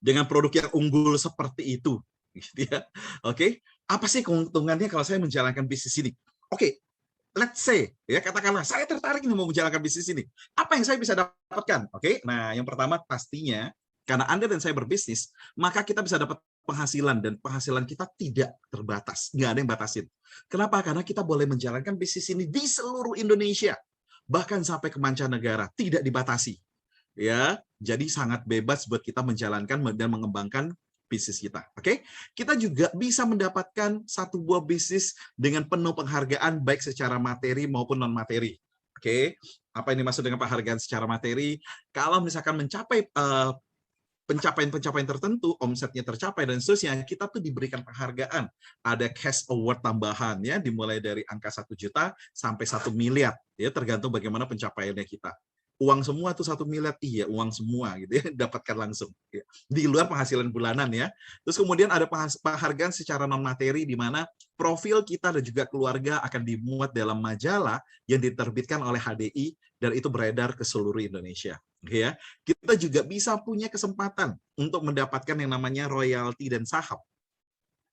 Dengan produk yang unggul seperti itu, gitu ya. Oke, apa sih keuntungannya kalau saya menjalankan bisnis ini? Oke, let's say ya katakanlah saya tertarik nih mau menjalankan bisnis ini. Apa yang saya bisa dapatkan? Oke, nah yang pertama pastinya karena Anda dan saya berbisnis, maka kita bisa dapat penghasilan dan penghasilan kita tidak terbatas, nggak ada yang batasin. Kenapa? Karena kita boleh menjalankan bisnis ini di seluruh Indonesia, bahkan sampai ke mancanegara, tidak dibatasi. Ya, jadi sangat bebas buat kita menjalankan dan mengembangkan bisnis kita. Oke, kita juga bisa mendapatkan satu buah bisnis dengan penuh penghargaan baik secara materi maupun non materi. Oke, apa ini maksud dengan penghargaan secara materi? Kalau misalkan mencapai pencapaian-pencapaian tertentu, omsetnya tercapai dan seterusnya, kita tuh diberikan penghargaan. Ada cash award tambahan ya, dimulai dari angka 1 juta sampai 1 miliar ya, tergantung bagaimana pencapaiannya kita. Uang semua tuh 1 miliar, iya uang semua gitu ya, dapatkan langsung. Ya. Di luar penghasilan bulanan ya. Terus kemudian ada penghargaan secara non materi di mana profil kita dan juga keluarga akan dimuat dalam majalah yang diterbitkan oleh HDI dan itu beredar ke seluruh Indonesia. Ya, kita juga bisa punya kesempatan untuk mendapatkan yang namanya royalti dan saham.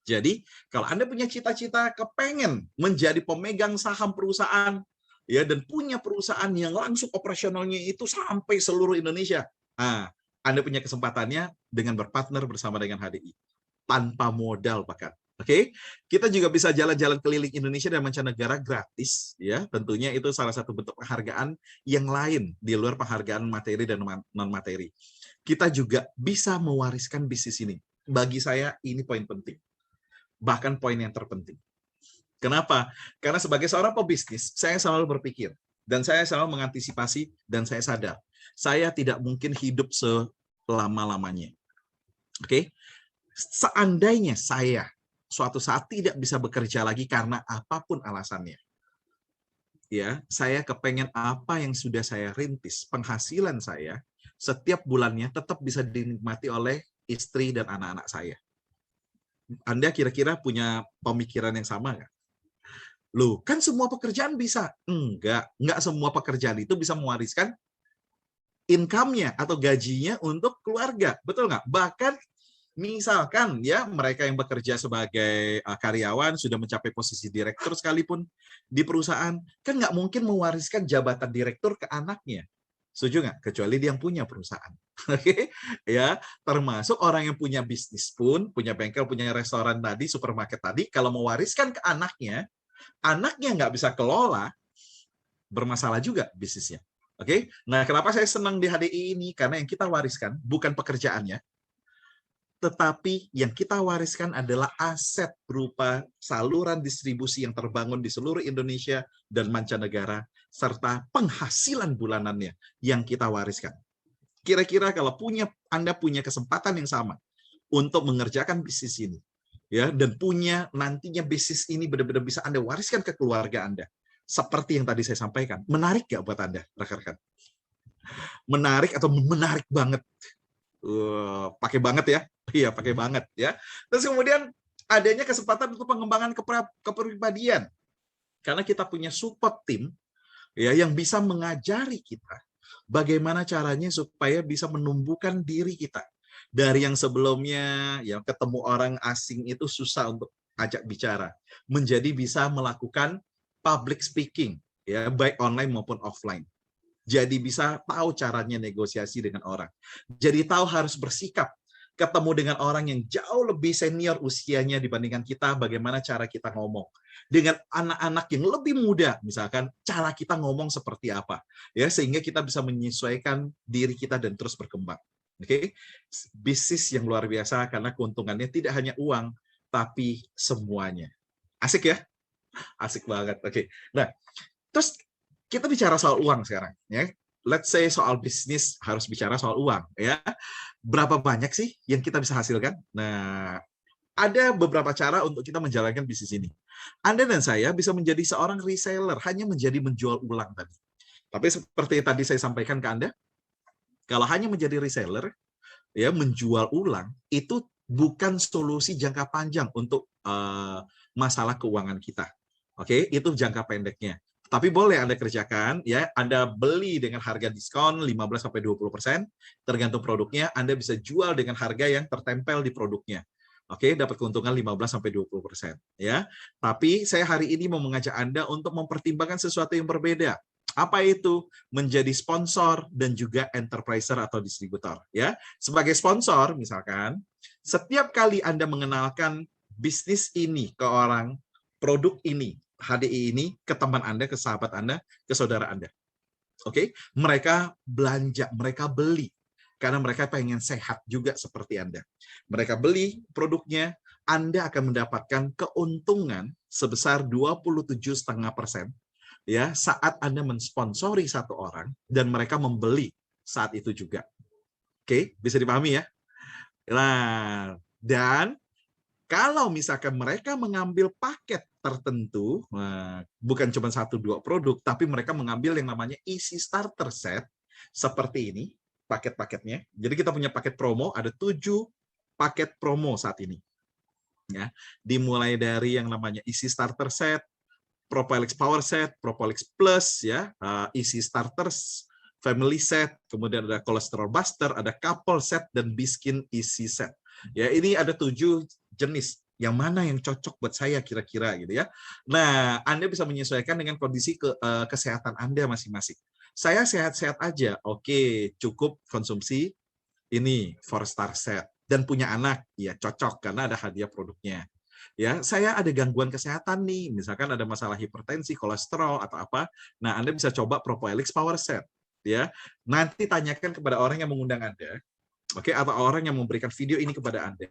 Jadi, kalau Anda punya cita-cita kepengen menjadi pemegang saham perusahaan, ya dan punya perusahaan yang langsung operasionalnya itu sampai seluruh Indonesia, nah, Anda punya kesempatannya dengan berpartner bersama dengan HDI tanpa modal bahkan. Oke, kita juga bisa jalan-jalan keliling Indonesia dan mancanegara gratis, ya. Tentunya itu salah satu bentuk penghargaan yang lain di luar penghargaan materi dan non materi. Kita juga bisa mewariskan bisnis ini. Bagi saya ini poin penting, bahkan poin yang terpenting. Kenapa? Karena sebagai seorang pebisnis, saya selalu berpikir dan saya selalu mengantisipasi dan saya sadar, saya tidak mungkin hidup selama-lamanya. Oke, seandainya saya suatu saat tidak bisa bekerja lagi karena apapun alasannya, ya, saya kepengen apa yang sudah saya rintis, penghasilan saya setiap bulannya tetap bisa dinikmati oleh istri dan anak-anak saya. Anda kira-kira punya pemikiran yang sama nggak? Loh, kan semua pekerjaan bisa. Enggak semua pekerjaan itu bisa mewariskan income-nya atau gajinya untuk keluarga, betul nggak? Bahkan misalkan ya mereka yang bekerja sebagai karyawan sudah mencapai posisi direktur sekalipun di perusahaan, kan nggak mungkin mewariskan jabatan direktur ke anaknya. Setuju nggak? Kecuali dia yang punya perusahaan. Oke, ya, termasuk orang yang punya bisnis pun, punya bengkel, punya restoran tadi, supermarket tadi, kalau mewariskan ke anaknya nggak bisa kelola, bermasalah juga bisnisnya. Oke, nah kenapa saya senang di HDI ini? Karena yang kita wariskan bukan pekerjaannya, tetapi yang kita wariskan adalah aset berupa saluran distribusi yang terbangun di seluruh Indonesia dan mancanegara, serta penghasilan bulanannya yang kita wariskan. Kira-kira kalau Anda punya kesempatan yang sama untuk mengerjakan bisnis ini, ya, dan punya nantinya bisnis ini benar-benar bisa Anda wariskan ke keluarga Anda, seperti yang tadi saya sampaikan, menarik nggak buat Anda, rekan-rekan? Menarik atau menarik banget? Pakai banget ya, iya pakai banget ya. Terus kemudian adanya kesempatan untuk pengembangan kepribadian, karena kita punya support team ya yang bisa mengajari kita bagaimana caranya supaya bisa menumbuhkan diri kita dari yang sebelumnya ya ketemu orang asing itu susah untuk ajak bicara, menjadi bisa melakukan public speaking ya baik online maupun offline. Jadi bisa tahu caranya negosiasi dengan orang. Jadi tahu harus bersikap ketemu dengan orang yang jauh lebih senior usianya dibandingkan kita, bagaimana cara kita ngomong. Dengan anak-anak yang lebih muda, misalkan cara kita ngomong seperti apa, ya sehingga kita bisa menyesuaikan diri kita dan terus berkembang. Oke, bisnis yang luar biasa karena keuntungannya tidak hanya uang, tapi semuanya. Asik ya? Asik banget. Oke. Nah, terus kita bicara soal uang sekarang, ya. Let's say soal bisnis harus bicara soal uang, ya. Berapa banyak sih yang kita bisa hasilkan? Nah, ada beberapa cara untuk kita menjalankan bisnis ini. Anda dan saya bisa menjadi seorang reseller, hanya menjadi menjual ulang tadi. Tapi seperti tadi saya sampaikan ke Anda, kalau hanya menjadi reseller, ya menjual ulang itu bukan solusi jangka panjang untuk masalah keuangan kita. Oke, itu jangka pendeknya. Tapi boleh Anda kerjakan, ya. Anda beli dengan harga diskon 15-20%, tergantung produknya. Anda bisa jual dengan harga yang tertempel di produknya. Oke, dapat keuntungan 15-20%. Ya. Tapi saya hari ini mau mengajak Anda untuk mempertimbangkan sesuatu yang berbeda. Apa itu? Menjadi sponsor dan juga enterpriser atau distributor. Ya. Sebagai sponsor, misalkan, setiap kali Anda mengenalkan bisnis ini ke orang, produk ini, HDI ini ke teman Anda, ke sahabat Anda, ke saudara Anda. Oke, mereka belanja, mereka beli karena mereka pengen sehat juga seperti Anda. Mereka beli produknya, Anda akan mendapatkan keuntungan sebesar 27,5% ya saat Anda mensponsori satu orang dan mereka membeli saat itu juga. Oke, bisa dipahami ya? Nah, dan kalau misalkan mereka mengambil paket tertentu, bukan cuma 1-2 produk, tapi mereka mengambil yang namanya Easy Starter Set, seperti ini, paket-paketnya. Jadi kita punya paket promo, ada 7 paket promo saat ini. Ya, dimulai dari yang namanya Easy Starter Set, Propelix Power Set, Propelix Plus, ya, Easy Starters, Family Set, kemudian ada Cholesterol Buster, ada Couple Set, dan Biskin Easy Set. Ya, ini ada 7 jenis. Yang mana yang cocok buat saya kira-kira gitu ya. Nah, Anda bisa menyesuaikan dengan kondisi kesehatan Anda masing-masing. Saya sehat-sehat aja, oke, cukup konsumsi ini 4-star set. Dan punya anak, ya cocok karena ada hadiah produknya. Ya, saya ada gangguan kesehatan nih, misalkan ada masalah hipertensi, kolesterol atau apa. Nah, Anda bisa coba Propelix Power Set, ya. Nanti tanyakan kepada orang yang mengundang Anda, oke, atau orang yang memberikan video ini kepada Anda.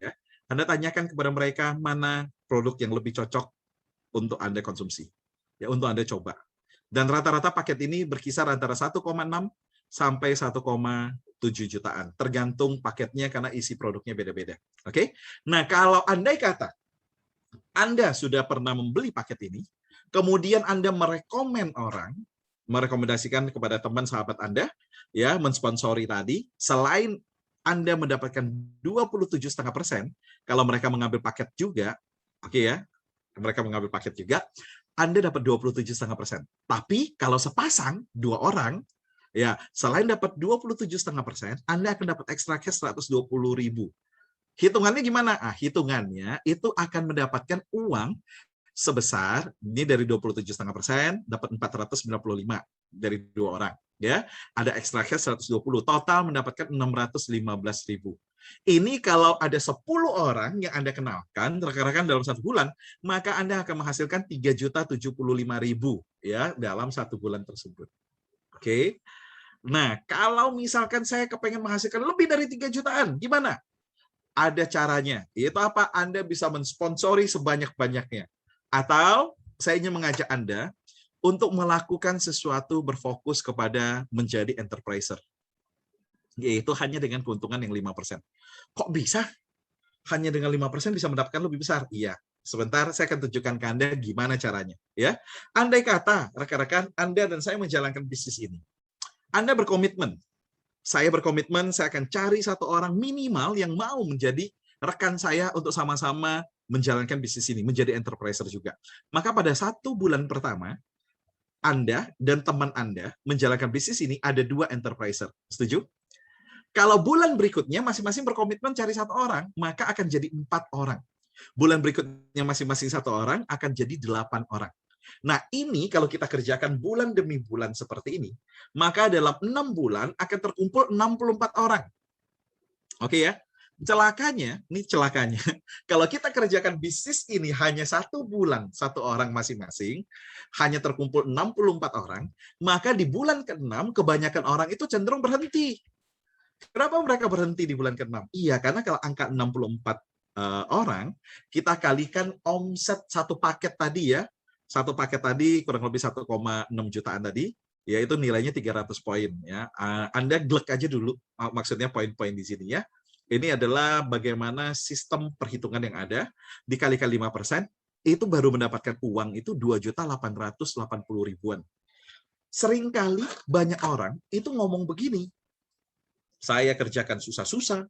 Anda tanyakan kepada mereka mana produk yang lebih cocok untuk Anda konsumsi, ya, untuk Anda coba. Dan rata-rata paket ini berkisar antara 1,6 sampai 1,7 jutaan, tergantung paketnya karena isi produknya beda-beda. Oke, nah kalau andai kata Anda sudah pernah membeli paket ini, kemudian Anda merekomendasikan kepada teman sahabat Anda, ya, mensponsori tadi, selain Anda mendapatkan 27,5%, kalau mereka mengambil paket juga, oke ya, mereka mengambil paket juga, Anda dapat 27,5%. Tapi kalau sepasang, 2 orang, Ya, selain dapat 27,5%, Anda akan dapat extra cash 120.000. Hitungannya gimana? Hitungannya itu akan mendapatkan uang sebesar, ini dari 27,5%, dapat 495 dari 2 orang. Ya, ada extra cash 120, total mendapatkan 615.000. Ini kalau ada 10 orang yang Anda kenalkan, rekan-rekan dalam 1 bulan, maka Anda akan menghasilkan 3.075.000 ya dalam 1 bulan tersebut. Oke. Nah, kalau misalkan saya kepengen menghasilkan lebih dari 3 jutaan, gimana? Ada caranya, yaitu apa? Anda bisa mensponsori sebanyak-banyaknya. Atau saya ingin mengajak Anda untuk melakukan sesuatu berfokus kepada menjadi enterpriser. Yaitu hanya dengan keuntungan yang 5%. Kok bisa? Hanya dengan 5% bisa mendapatkan lebih besar? Iya. Sebentar, saya akan tunjukkan ke Anda gimana caranya. Ya, andai kata, rekan-rekan, Anda dan saya menjalankan bisnis ini. Anda berkomitmen, saya berkomitmen, saya akan cari 1 orang minimal yang mau menjadi rekan saya untuk sama-sama menjalankan bisnis ini, menjadi enterpriser juga. Maka pada 1 bulan pertama, Anda dan teman Anda menjalankan bisnis ini ada 2 enterpriser. Setuju? Kalau bulan berikutnya masing-masing berkomitmen cari 1 orang, maka akan jadi 4 orang. Bulan berikutnya masing-masing 1 orang akan jadi 8 orang. Nah, ini kalau kita kerjakan bulan demi bulan seperti ini, maka dalam 6 bulan akan terkumpul 64 orang. Oke ya? Celakanya, kalau kita kerjakan bisnis ini hanya 1 bulan, 1 orang masing-masing, hanya terkumpul 64 orang, maka di bulan ke-6 kebanyakan orang itu cenderung berhenti. Kenapa mereka berhenti di bulan ke-6? Iya, karena kalau angka 64 orang, kita kalikan omset 1 paket tadi ya, 1 paket tadi kurang lebih 1,6 jutaan tadi, yaitu nilainya 300 poin ya. Anda glek aja dulu, maksudnya poin-poin di sini ya. Ini adalah bagaimana sistem perhitungan yang ada, dikalikan 5%, itu baru mendapatkan uang itu 2.880.000-an. Seringkali banyak orang itu ngomong begini, saya kerjakan susah-susah,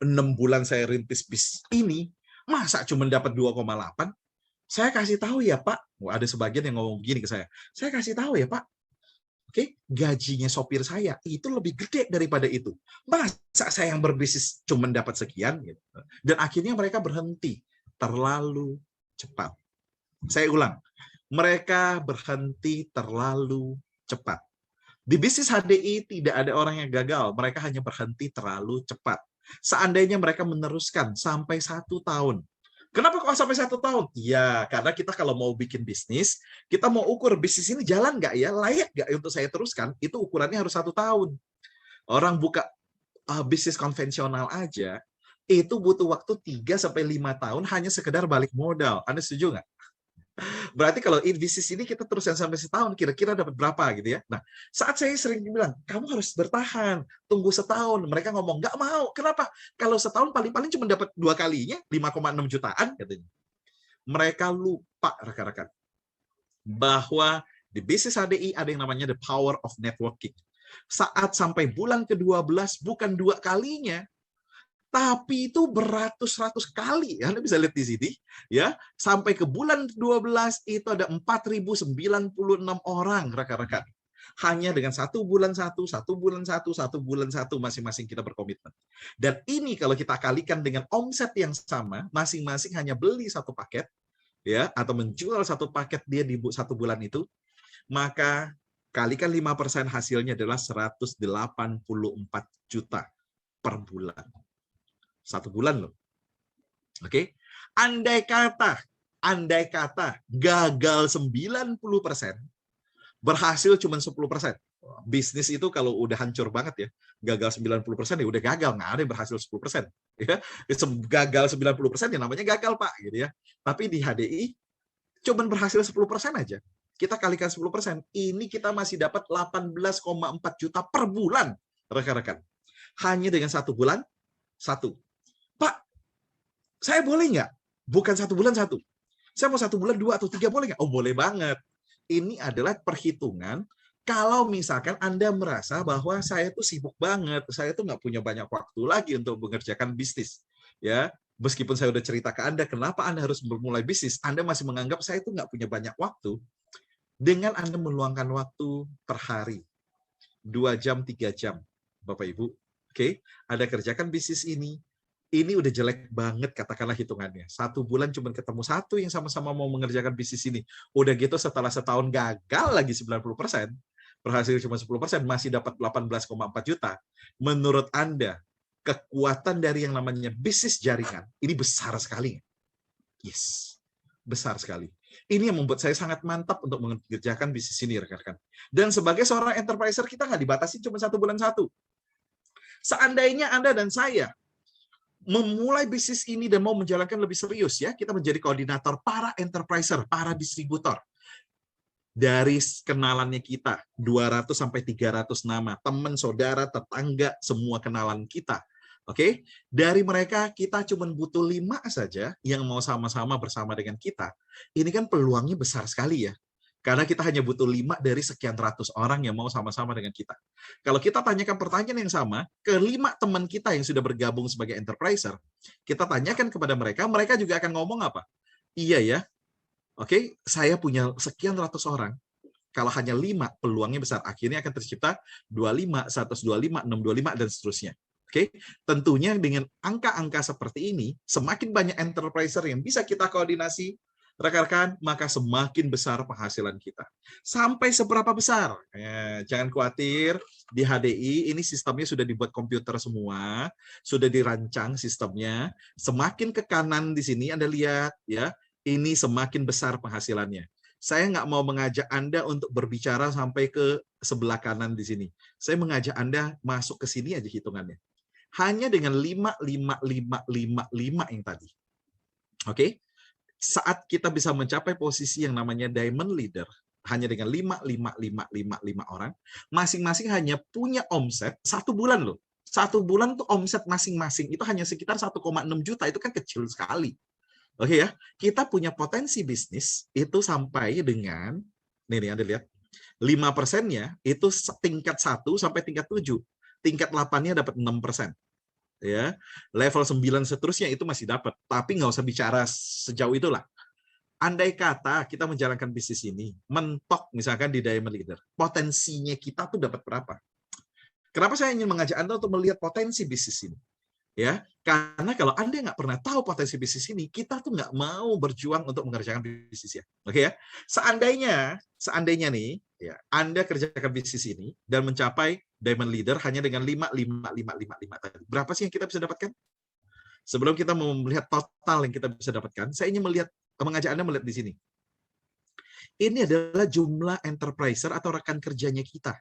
6 bulan saya rintis bis ini, masa cuma dapat 2,8? Saya kasih tahu ya Pak, ada sebagian yang ngomong begini ke saya kasih tahu ya Pak, oke, gajinya sopir saya itu lebih gede daripada itu. Masa saya yang berbisnis cuma dapat sekian? Gitu. Dan akhirnya mereka berhenti terlalu cepat. Saya ulang, mereka berhenti terlalu cepat. Di bisnis HDI tidak ada orang yang gagal, mereka hanya berhenti terlalu cepat. Seandainya mereka meneruskan sampai 1 tahun, kenapa kok sampai 1 tahun? Ya, karena kita kalau mau bikin bisnis, kita mau ukur bisnis ini jalan nggak ya, layak nggak untuk saya teruskan, itu ukurannya harus 1 tahun. Orang buka bisnis konvensional aja, itu butuh waktu 3-5 tahun hanya sekedar balik modal. Anda setuju nggak? Berarti kalau bisnis ini kita teruskan sampai setahun, kira-kira dapat berapa gitu ya. Nah, saat saya sering bilang, kamu harus bertahan, tunggu setahun. Mereka ngomong, nggak mau. Kenapa? Kalau setahun paling-paling cuma dapat 2 kalinya, 5,6 jutaan katanya. Mereka lupa, rekan-rekan, bahwa di bisnis HDI ada yang namanya the power of networking. Saat sampai bulan ke-12, bukan 2 kalinya, tapi itu beratus-ratus kali. Anda bisa lihat di sini, ya. Sampai ke bulan 12 itu ada 4.096 orang, rekan-rekan. Hanya dengan 1 bulan 1, 1 bulan 1, 1 bulan 1 masing-masing kita berkomitmen. Dan ini kalau kita kalikan dengan omset yang sama, masing-masing hanya beli 1 paket, ya, atau menjual 1 paket dia di 1 bulan itu, maka kalikan 5% hasilnya adalah 184 juta per bulan. 1 bulan loh. Oke. Andai kata gagal 90%, berhasil cuma 10%. Bisnis itu kalau udah hancur banget ya, gagal 90% ya udah gagal, nggak ada yang berhasil 10%. Ya. Gagal 90% ya namanya gagal, Pak, gitu ya. Tapi di HDI cuma berhasil 10% aja. Kita kalikan 10%, ini kita masih dapat 18,4 juta per bulan, rekan-rekan. Hanya dengan 1 bulan, 1. Pak, saya boleh nggak? Bukan 1 bulan 1. Saya mau 1 bulan 2 atau 3 boleh nggak? Oh, boleh banget. Ini adalah perhitungan kalau misalkan Anda merasa bahwa saya tuh sibuk banget, saya tuh nggak punya banyak waktu lagi untuk mengerjakan bisnis. Ya, meskipun saya udah cerita ke Anda kenapa Anda harus memulai bisnis, Anda masih menganggap saya tuh nggak punya banyak waktu. Dengan Anda meluangkan waktu per hari, 2 jam, 3 jam, Bapak Ibu. Oke, Anda kerjakan bisnis ini udah jelek banget katakanlah hitungannya. 1 bulan cuma ketemu satu yang sama-sama mau mengerjakan bisnis ini. Udah gitu setelah setahun gagal lagi 90%, berhasil cuma 10%, masih dapat 18,4 juta. Menurut Anda, kekuatan dari yang namanya bisnis jaringan ini besar sekali. Yes, besar sekali. Ini yang membuat saya sangat mantap untuk mengerjakan bisnis ini, rekan-rekan. Dan sebagai seorang enterpriser, kita nggak dibatasi cuma 1 bulan 1. Seandainya Anda dan saya memulai bisnis ini dan mau menjalankan lebih serius, ya, kita menjadi koordinator para enterpriser, para distributor. Dari kenalannya kita, 200 sampai 300 nama, teman, saudara, tetangga, semua kenalan kita. Oke, dari mereka kita cuma butuh 5 saja yang mau sama-sama bersama dengan kita. Ini kan peluangnya besar sekali ya. Karena kita hanya butuh 5 dari sekian ratus orang yang mau sama-sama dengan kita. Kalau kita tanyakan pertanyaan yang sama ke 5 teman kita yang sudah bergabung sebagai enterpriser, kita tanyakan kepada mereka, mereka juga akan ngomong apa? Iya ya, oke, saya punya sekian ratus orang. Kalau hanya 5, peluangnya besar. Akhirnya akan tercipta 25, 125, 625, dan seterusnya. Oke, tentunya dengan angka-angka seperti ini, semakin banyak enterpriser yang bisa kita koordinasi, rekan-rekan, maka semakin besar penghasilan kita. Sampai seberapa besar? Jangan khawatir, di HDI ini sistemnya sudah dibuat komputer semua, sudah dirancang sistemnya. Semakin ke kanan di sini Anda lihat, ya, ini semakin besar penghasilannya. Saya nggak mau mengajak Anda untuk berbicara sampai ke sebelah kanan di sini. Saya mengajak Anda masuk ke sini aja hitungannya. Hanya dengan 5 yang tadi. Oke? Saat kita bisa mencapai posisi yang namanya diamond leader, hanya dengan 5 orang, masing-masing hanya punya omset 1 bulan loh. 1 bulan tuh omset masing-masing itu hanya sekitar 1,6 juta, itu kan kecil sekali. Oke ya, kita punya potensi bisnis itu sampai dengan, nih Anda lihat, 5%-nya itu tingkat 1 sampai tingkat 7. Tingkat 8-nya dapat 6%. Ya, level 9 seterusnya itu masih dapat, tapi nggak usah bicara sejauh itulah. Andai kata kita menjalankan bisnis ini, mentok misalkan di Diamond Leader, potensinya kita tuh dapat berapa? Kenapa saya ingin mengajak Anda untuk melihat potensi bisnis ini? Ya, karena kalau Anda nggak pernah tahu potensi bisnis ini, kita tuh nggak mau berjuang untuk mengerjakan bisnisnya. Oke ya, seandainya nih, ya, Anda kerjakan bisnis ini dan mencapai Diamond Leader hanya dengan 5 tadi. Berapa sih yang kita bisa dapatkan? Sebelum kita mau melihat total yang kita bisa dapatkan, saya ingin mengajak Anda melihat di sini. Ini adalah jumlah enterpriser atau rekan kerjanya kita.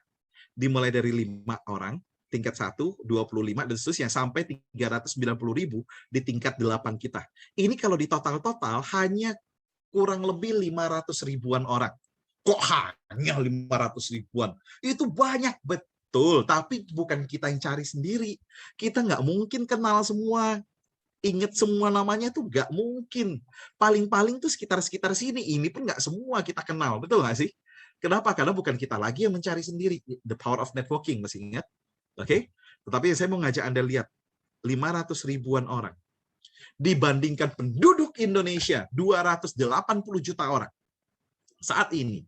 Dimulai dari 5 orang, tingkat 1, 25, dan seterusnya, sampai 390.000 di tingkat 8 kita. Ini kalau di total-total hanya kurang lebih 500 ribuan orang. Kok hanya 500 ribuan? Itu banyak, betul. Tapi bukan kita yang cari sendiri. Kita nggak mungkin kenal semua. Ingat semua namanya tuh nggak mungkin. Paling-paling tuh sekitar-sekitar sini. Ini pun nggak semua kita kenal. Betul nggak sih? Kenapa? Karena bukan kita lagi yang mencari sendiri. The power of networking, masih ingat? Oke, tetapi saya mau ngajak Anda lihat 500 ribuan orang dibandingkan penduduk Indonesia 280 juta orang saat ini.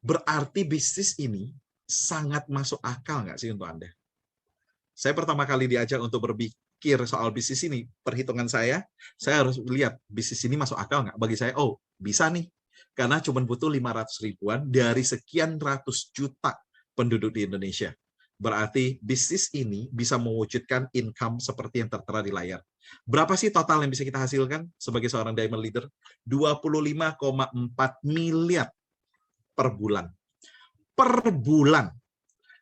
Berarti bisnis ini sangat masuk akal nggak sih untuk Anda? Saya pertama kali diajak untuk berpikir soal bisnis ini, perhitungan saya harus lihat bisnis ini masuk akal nggak? Bagi saya, oh bisa nih, karena cuma butuh 500 ribuan dari sekian ratus juta penduduk di Indonesia. Berarti bisnis ini bisa mewujudkan income seperti yang tertera di layar. Berapa sih total yang bisa kita hasilkan sebagai seorang Diamond Leader? 25,4 miliar per bulan. Per bulan.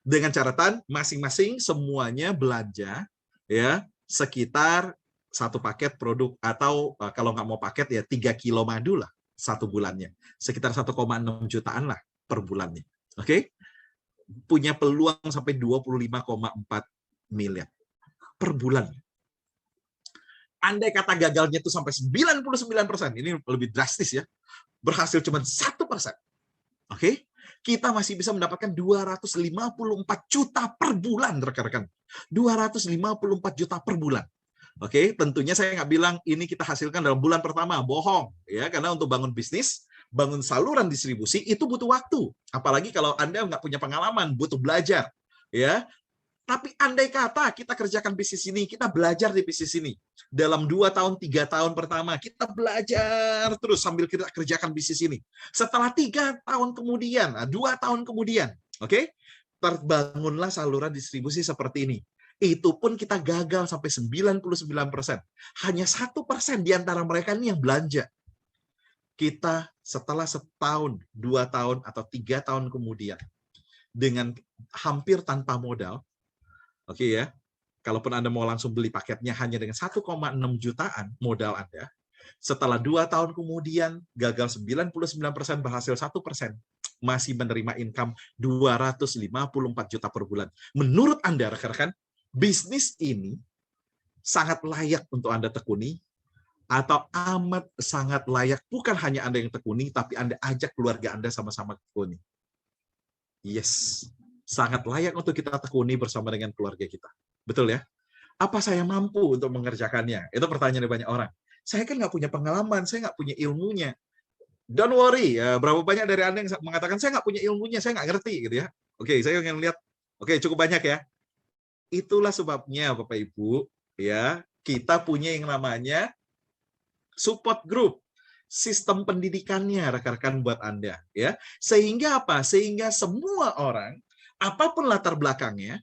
Dengan catatan masing-masing semuanya belanja ya sekitar 1 paket produk, atau kalau nggak mau paket ya 3 kilo madu lah 1 bulannya. Sekitar 1,6 jutaan lah per bulannya. Oke? Punya peluang sampai 25,4 miliar per bulan. Andai kata gagalnya itu sampai 99%, ini lebih drastis ya, berhasil cuma 1%. Oke? Kita masih bisa mendapatkan 254 juta per bulan, rekan-rekan. 254 juta per bulan. Oke, tentunya saya nggak bilang ini kita hasilkan dalam bulan pertama, bohong ya, karena untuk bangun bisnis Bangun saluran distribusi itu butuh waktu. Apalagi kalau Anda nggak punya pengalaman, butuh belajar. Ya, tapi andai kata kita kerjakan bisnis ini, kita belajar di bisnis ini. Dalam 2 tahun, 3 tahun pertama, kita belajar terus sambil kita kerjakan bisnis ini. Setelah 3 tahun kemudian, 2 tahun kemudian, oke, terbangunlah saluran distribusi seperti ini. Itu pun kita gagal sampai 99%. Hanya 1% di antara mereka ini yang belanja. Kita setelah setahun, 2 tahun, atau 3 tahun kemudian, dengan hampir tanpa modal, oke ya, kalaupun Anda mau langsung beli paketnya hanya dengan 1,6 jutaan modal Anda, setelah 2 tahun kemudian gagal 99%, berhasil 1%, masih menerima income 254 juta per bulan. Menurut Anda, rekan-rekan, bisnis ini sangat layak untuk Anda tekuni, atau amat sangat layak bukan hanya Anda yang tekuni, tapi Anda ajak keluarga Anda sama-sama tekuni? Yes. Sangat layak untuk kita tekuni bersama dengan keluarga kita. Betul ya? Apa saya mampu untuk mengerjakannya? Itu pertanyaan dari banyak orang. Saya kan nggak punya pengalaman, saya nggak punya ilmunya. Don't worry, ya, berapa banyak dari Anda yang mengatakan, saya nggak punya ilmunya, saya nggak ngerti, gitu ya. Oke, saya ingin lihat. Oke, cukup banyak ya. Itulah sebabnya, Bapak Ibu, ya, kita punya yang namanya support group. Sistem pendidikannya, rekan-rekan, buat Anda. Ya. Sehingga apa? Sehingga semua orang, apapun latar belakangnya,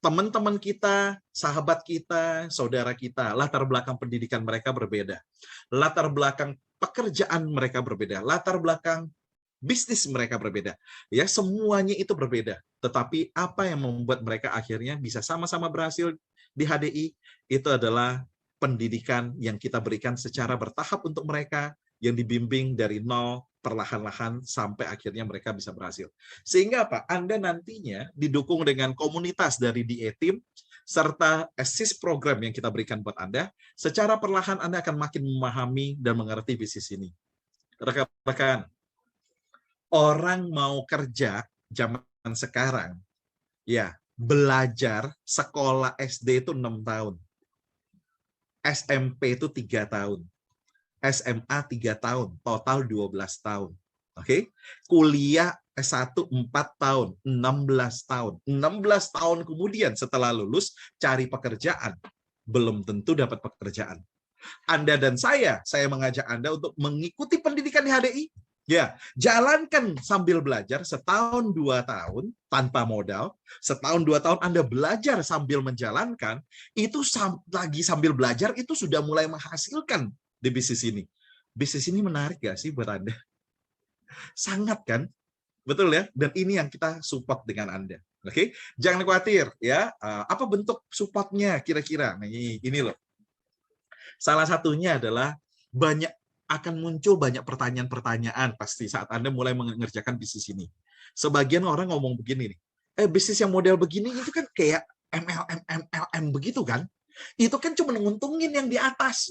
teman-teman kita, sahabat kita, saudara kita, latar belakang pendidikan mereka berbeda. Latar belakang pekerjaan mereka berbeda. Latar belakang bisnis mereka berbeda. Ya, semuanya itu berbeda. Tetapi apa yang membuat mereka akhirnya bisa sama-sama berhasil di HDI, itu adalah pendidikan yang kita berikan secara bertahap untuk mereka, yang dibimbing dari nol, perlahan-lahan sampai akhirnya mereka bisa berhasil. Sehingga apa? Anda nantinya didukung dengan komunitas dari DA Team serta assist program yang kita berikan buat Anda, secara perlahan Anda akan makin memahami dan mengerti bisnis ini. Rekan-rekan, orang mau kerja zaman sekarang, ya, belajar sekolah SD itu 6 tahun. SMP itu 3 tahun. SMA 3 tahun, total 12 tahun. Oke. Kuliah S1 4 tahun, 16 tahun. 16 tahun kemudian setelah lulus cari pekerjaan, belum tentu dapat pekerjaan. Anda dan saya mengajak Anda untuk mengikuti pendidikan di HDI. Ya, jalankan sambil belajar setahun 2 tahun tanpa modal, setahun 2 tahun Anda belajar sambil menjalankan, itu lagi sambil belajar itu sudah mulai menghasilkan di bisnis ini. Bisnis ini menarik gak sih buat Anda? Sangat kan? Betul ya? Dan ini yang kita support dengan Anda. Oke? Jangan khawatir ya. Apa bentuk supportnya kira-kira? Nah, ini loh. Salah satunya adalah akan muncul banyak pertanyaan-pertanyaan pasti saat Anda mulai mengerjakan bisnis ini. Sebagian orang ngomong begini nih, bisnis yang model begini itu kan kayak MLM begitu kan? Itu kan cuma menguntungin yang di atas.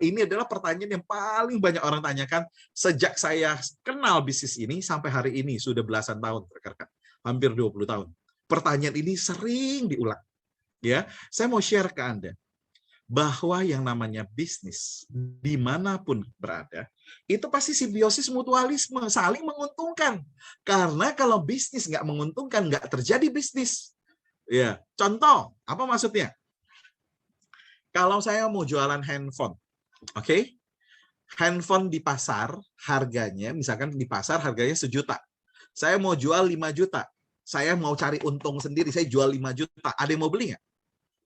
Ini adalah pertanyaan yang paling banyak orang tanyakan sejak saya kenal bisnis ini sampai hari ini, sudah belasan tahun, rekan-rekan. Hampir 20 tahun. Pertanyaan ini sering diulang. Ya, saya mau share ke Anda bahwa yang namanya bisnis dimanapun berada, itu pasti simbiosis mutualisme, saling menguntungkan. Karena kalau bisnis nggak menguntungkan, nggak terjadi bisnis. Ya, contoh, apa maksudnya? Kalau saya mau jualan handphone, oke? Handphone di pasar harganya, misalkan di pasar harganya 1 juta. Saya mau jual 5 juta. Saya mau cari untung sendiri, saya jual 5 juta. Ada yang mau beli nggak?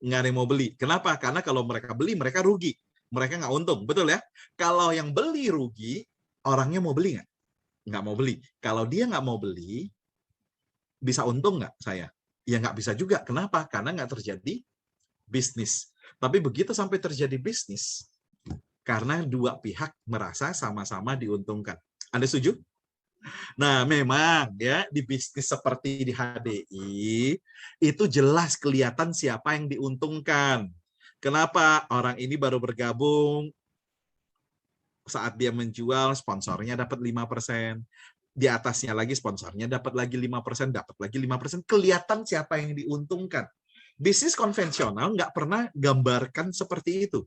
Nggak ada yang mau beli. Kenapa? Karena kalau mereka beli, mereka rugi. Mereka nggak untung, betul ya? Kalau yang beli rugi, orangnya mau beli nggak? Nggak mau beli. Kalau dia nggak mau beli, bisa untung nggak saya? Ya nggak bisa juga. Kenapa? Karena nggak terjadi bisnis. Tapi begitu sampai terjadi bisnis, karena dua pihak merasa sama-sama diuntungkan. Anda setuju? Nah, memang ya di bisnis seperti di HDI itu jelas kelihatan siapa yang diuntungkan. Kenapa? Orang ini baru bergabung, saat dia menjual sponsornya dapat 5%, di atasnya lagi sponsornya dapat lagi 5%, dapat lagi 5%, kelihatan siapa yang diuntungkan. Bisnis konvensional nggak pernah gambarkan seperti itu.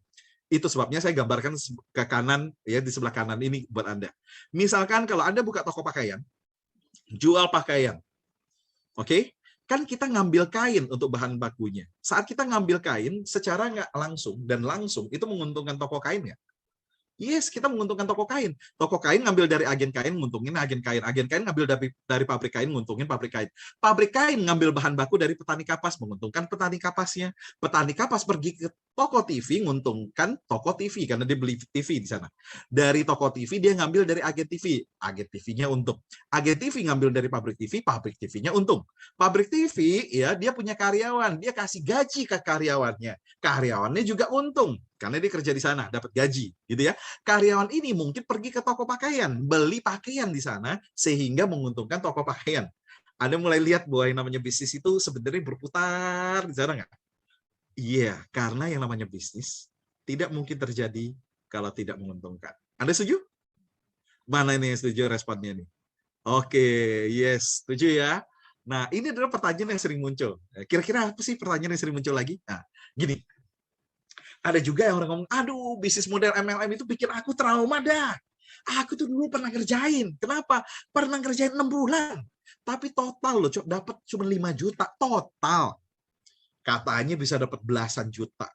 Itu sebabnya saya gambarkan ke kanan, ya di sebelah kanan ini buat Anda. Misalkan kalau Anda buka toko pakaian, jual pakaian, oke? Kan kita ngambil kain untuk bahan bakunya. Saat kita ngambil kain, secara nggak langsung dan langsung, itu menguntungkan toko kain nggak? Yes, kita menguntungkan toko kain. Toko kain ngambil dari agen kain, nguntungin agen kain. Agen kain ngambil dari pabrik kain, nguntungin pabrik kain. Pabrik kain ngambil bahan baku dari petani kapas, menguntungkan petani kapasnya. Petani kapas pergi ke toko TV, nguntungkan toko TV, karena dia beli TV di sana. Dari toko TV, dia ngambil dari agen TV. Agen TV-nya untung. Agen TV ngambil dari pabrik TV-nya untung. Pabrik TV, ya dia punya karyawan, dia kasih gaji ke karyawannya. Karyawannya juga untung, karena dia kerja di sana, dapat gaji, gitu ya. Karyawan ini mungkin pergi ke toko pakaian, beli pakaian di sana, sehingga menguntungkan toko pakaian. Anda mulai lihat bahwa yang namanya bisnis itu sebenarnya berputar di sana nggak? Iya, karena yang namanya bisnis tidak mungkin terjadi kalau tidak menguntungkan. Anda setuju? Mana ini yang setuju responnya nih? Oke, yes, setuju ya. Nah, ini adalah pertanyaan yang sering muncul. Kira-kira apa sih pertanyaan yang sering muncul lagi? Nah, gini, ada juga yang orang ngomong, aduh, bisnis model MLM itu bikin aku trauma dah. Aku tuh dulu pernah kerjain. Kenapa? Pernah kerjain 6 bulan. Tapi total loh, dapat cuma 5 juta. Total. Katanya bisa dapat belasan juta.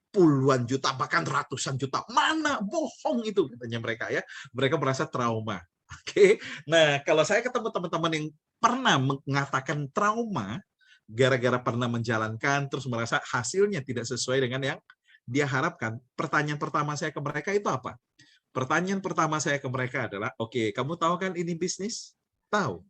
Puluhan juta, bahkan ratusan juta. Mana? Bohong itu, katanya mereka ya. Mereka merasa trauma. Oke. Nah, kalau saya ketemu teman-teman yang pernah mengatakan trauma, gara-gara pernah menjalankan, terus merasa hasilnya tidak sesuai dengan yang dia harapkan, pertanyaan pertama saya ke mereka itu apa? Pertanyaan pertama saya ke mereka adalah, oke, kamu tahu kan ini bisnis? Tahu.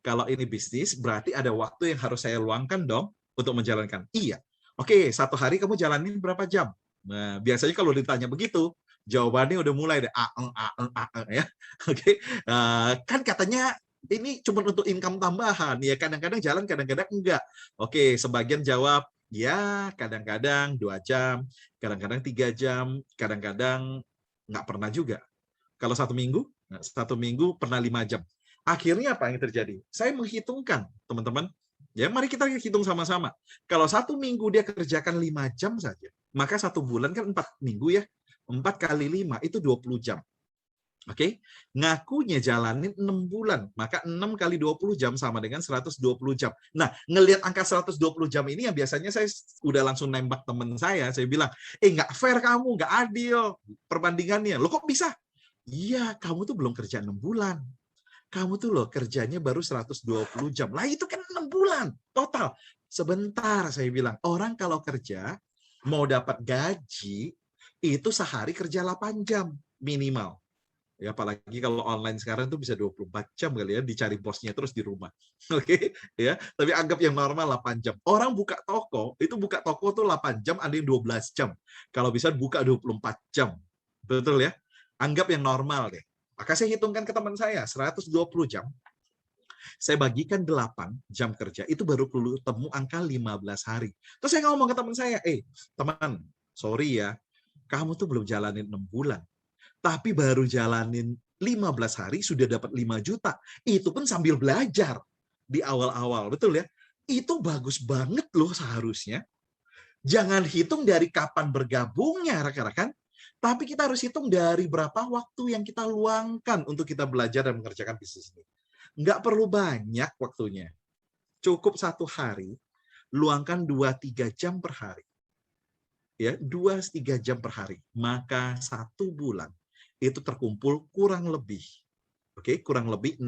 Kalau ini bisnis, berarti ada waktu yang harus saya luangkan dong untuk menjalankan. Iya. Oke, satu hari kamu jalanin berapa jam? Nah, biasanya kalau ditanya begitu, jawabannya udah mulai deh, ya. Oke, kan katanya ini cuma untuk income tambahan, ya kadang-kadang jalan, kadang-kadang enggak. Oke, sebagian jawab, ya kadang-kadang 2 jam, kadang-kadang 3 jam, kadang-kadang nggak pernah juga. Kalau 1 minggu, nah, 1 minggu pernah 5 jam. Akhirnya apa yang terjadi? Saya menghitungkan, teman-teman. Ya, mari kita hitung sama-sama. Kalau 1 minggu dia kerjakan 5 jam saja, maka 1 bulan kan 4 minggu ya. 4 kali 5 itu 20 jam. Oke, ngakunya jalanin 6 bulan, maka 6 kali 20 jam sama dengan 120 jam. Nah, ngelihat angka 120 jam ini yang biasanya saya udah langsung nembak teman saya bilang, nggak fair kamu, nggak adil perbandingannya. Loh kok bisa? Iya, kamu tuh belum kerja 6 bulan. Kamu tuh loh kerjanya baru 120 jam. Lah itu kan 6 bulan total. Sebentar, saya bilang. Orang kalau kerja, mau dapat gaji, itu sehari kerja 8 jam minimal. Ya, apalagi kalau online sekarang tuh bisa 24 jam kali ya, dicari bosnya terus di rumah. Oke, ya. Tapi anggap yang normal 8 jam. Orang buka toko, itu buka toko tuh 8 jam, ada yang 12 jam. Kalau bisa buka 24 jam. Betul ya? Anggap yang normal deh. Maka saya hitungkan ke teman saya, 120 jam. Saya bagikan 8 jam kerja, itu baru perlu temu angka 15 hari. Terus saya ngomong ke teman saya, teman, sorry ya, kamu tuh belum jalanin 6 bulan. Tapi baru jalanin 15 hari sudah dapat 5 juta. Itu pun sambil belajar di awal-awal, betul ya? Itu bagus banget loh seharusnya. Jangan hitung dari kapan bergabungnya, rekan-rekan. Tapi kita harus hitung dari berapa waktu yang kita luangkan untuk kita belajar dan mengerjakan bisnis ini. Nggak perlu banyak waktunya. Cukup 1 hari, luangkan 2-3 jam per hari. Ya, 2-3 jam per hari. Maka 1 bulan itu terkumpul kurang lebih 60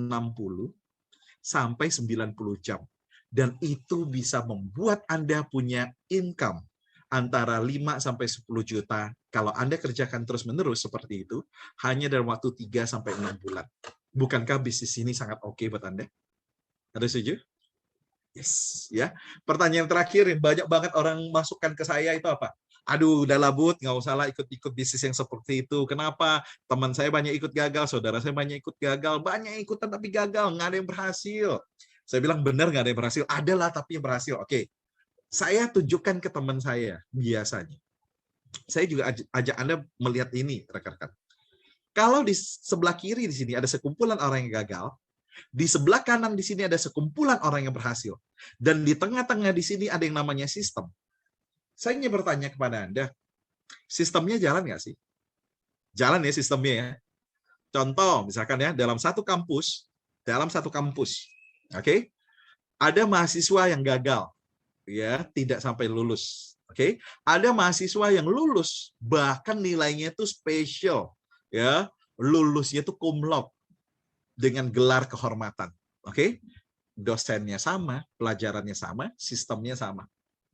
sampai 90 jam. Dan itu bisa membuat Anda punya income antara 5 sampai 10 juta kalau Anda kerjakan terus-menerus seperti itu hanya dalam waktu 3 sampai 6 bulan. Bukankah bisnis ini sangat oke buat Anda? Ada setuju? Yes, ya. Pertanyaan terakhir yang banyak banget orang masukkan ke saya itu apa? Aduh, udah lah Bud, nggak usah lah ikut-ikut bisnis yang seperti itu. Kenapa? Teman saya banyak ikut gagal, saudara saya banyak ikut gagal, banyak ikutan tapi gagal, nggak ada yang berhasil. Saya bilang benar nggak ada yang berhasil, ada lah tapi yang berhasil. Oke, saya tunjukkan ke teman saya biasanya. Saya juga ajak Anda melihat ini, rekan-rekan. Kalau di sebelah kiri di sini ada sekumpulan orang yang gagal, di sebelah kanan di sini ada sekumpulan orang yang berhasil, dan di tengah-tengah di sini ada yang namanya sistem. Saya ingin bertanya kepada Anda, Sistemnya jalan nggak sih? Jalan ya sistemnya ya. Contoh, misalkan ya, dalam satu kampus, oke, ada mahasiswa yang gagal, ya, tidak sampai lulus. Oke, ada mahasiswa yang lulus, bahkan nilainya itu spesial, ya, lulusnya itu cum laude dengan gelar kehormatan. Oke, dosennya sama, pelajarannya sama, sistemnya sama.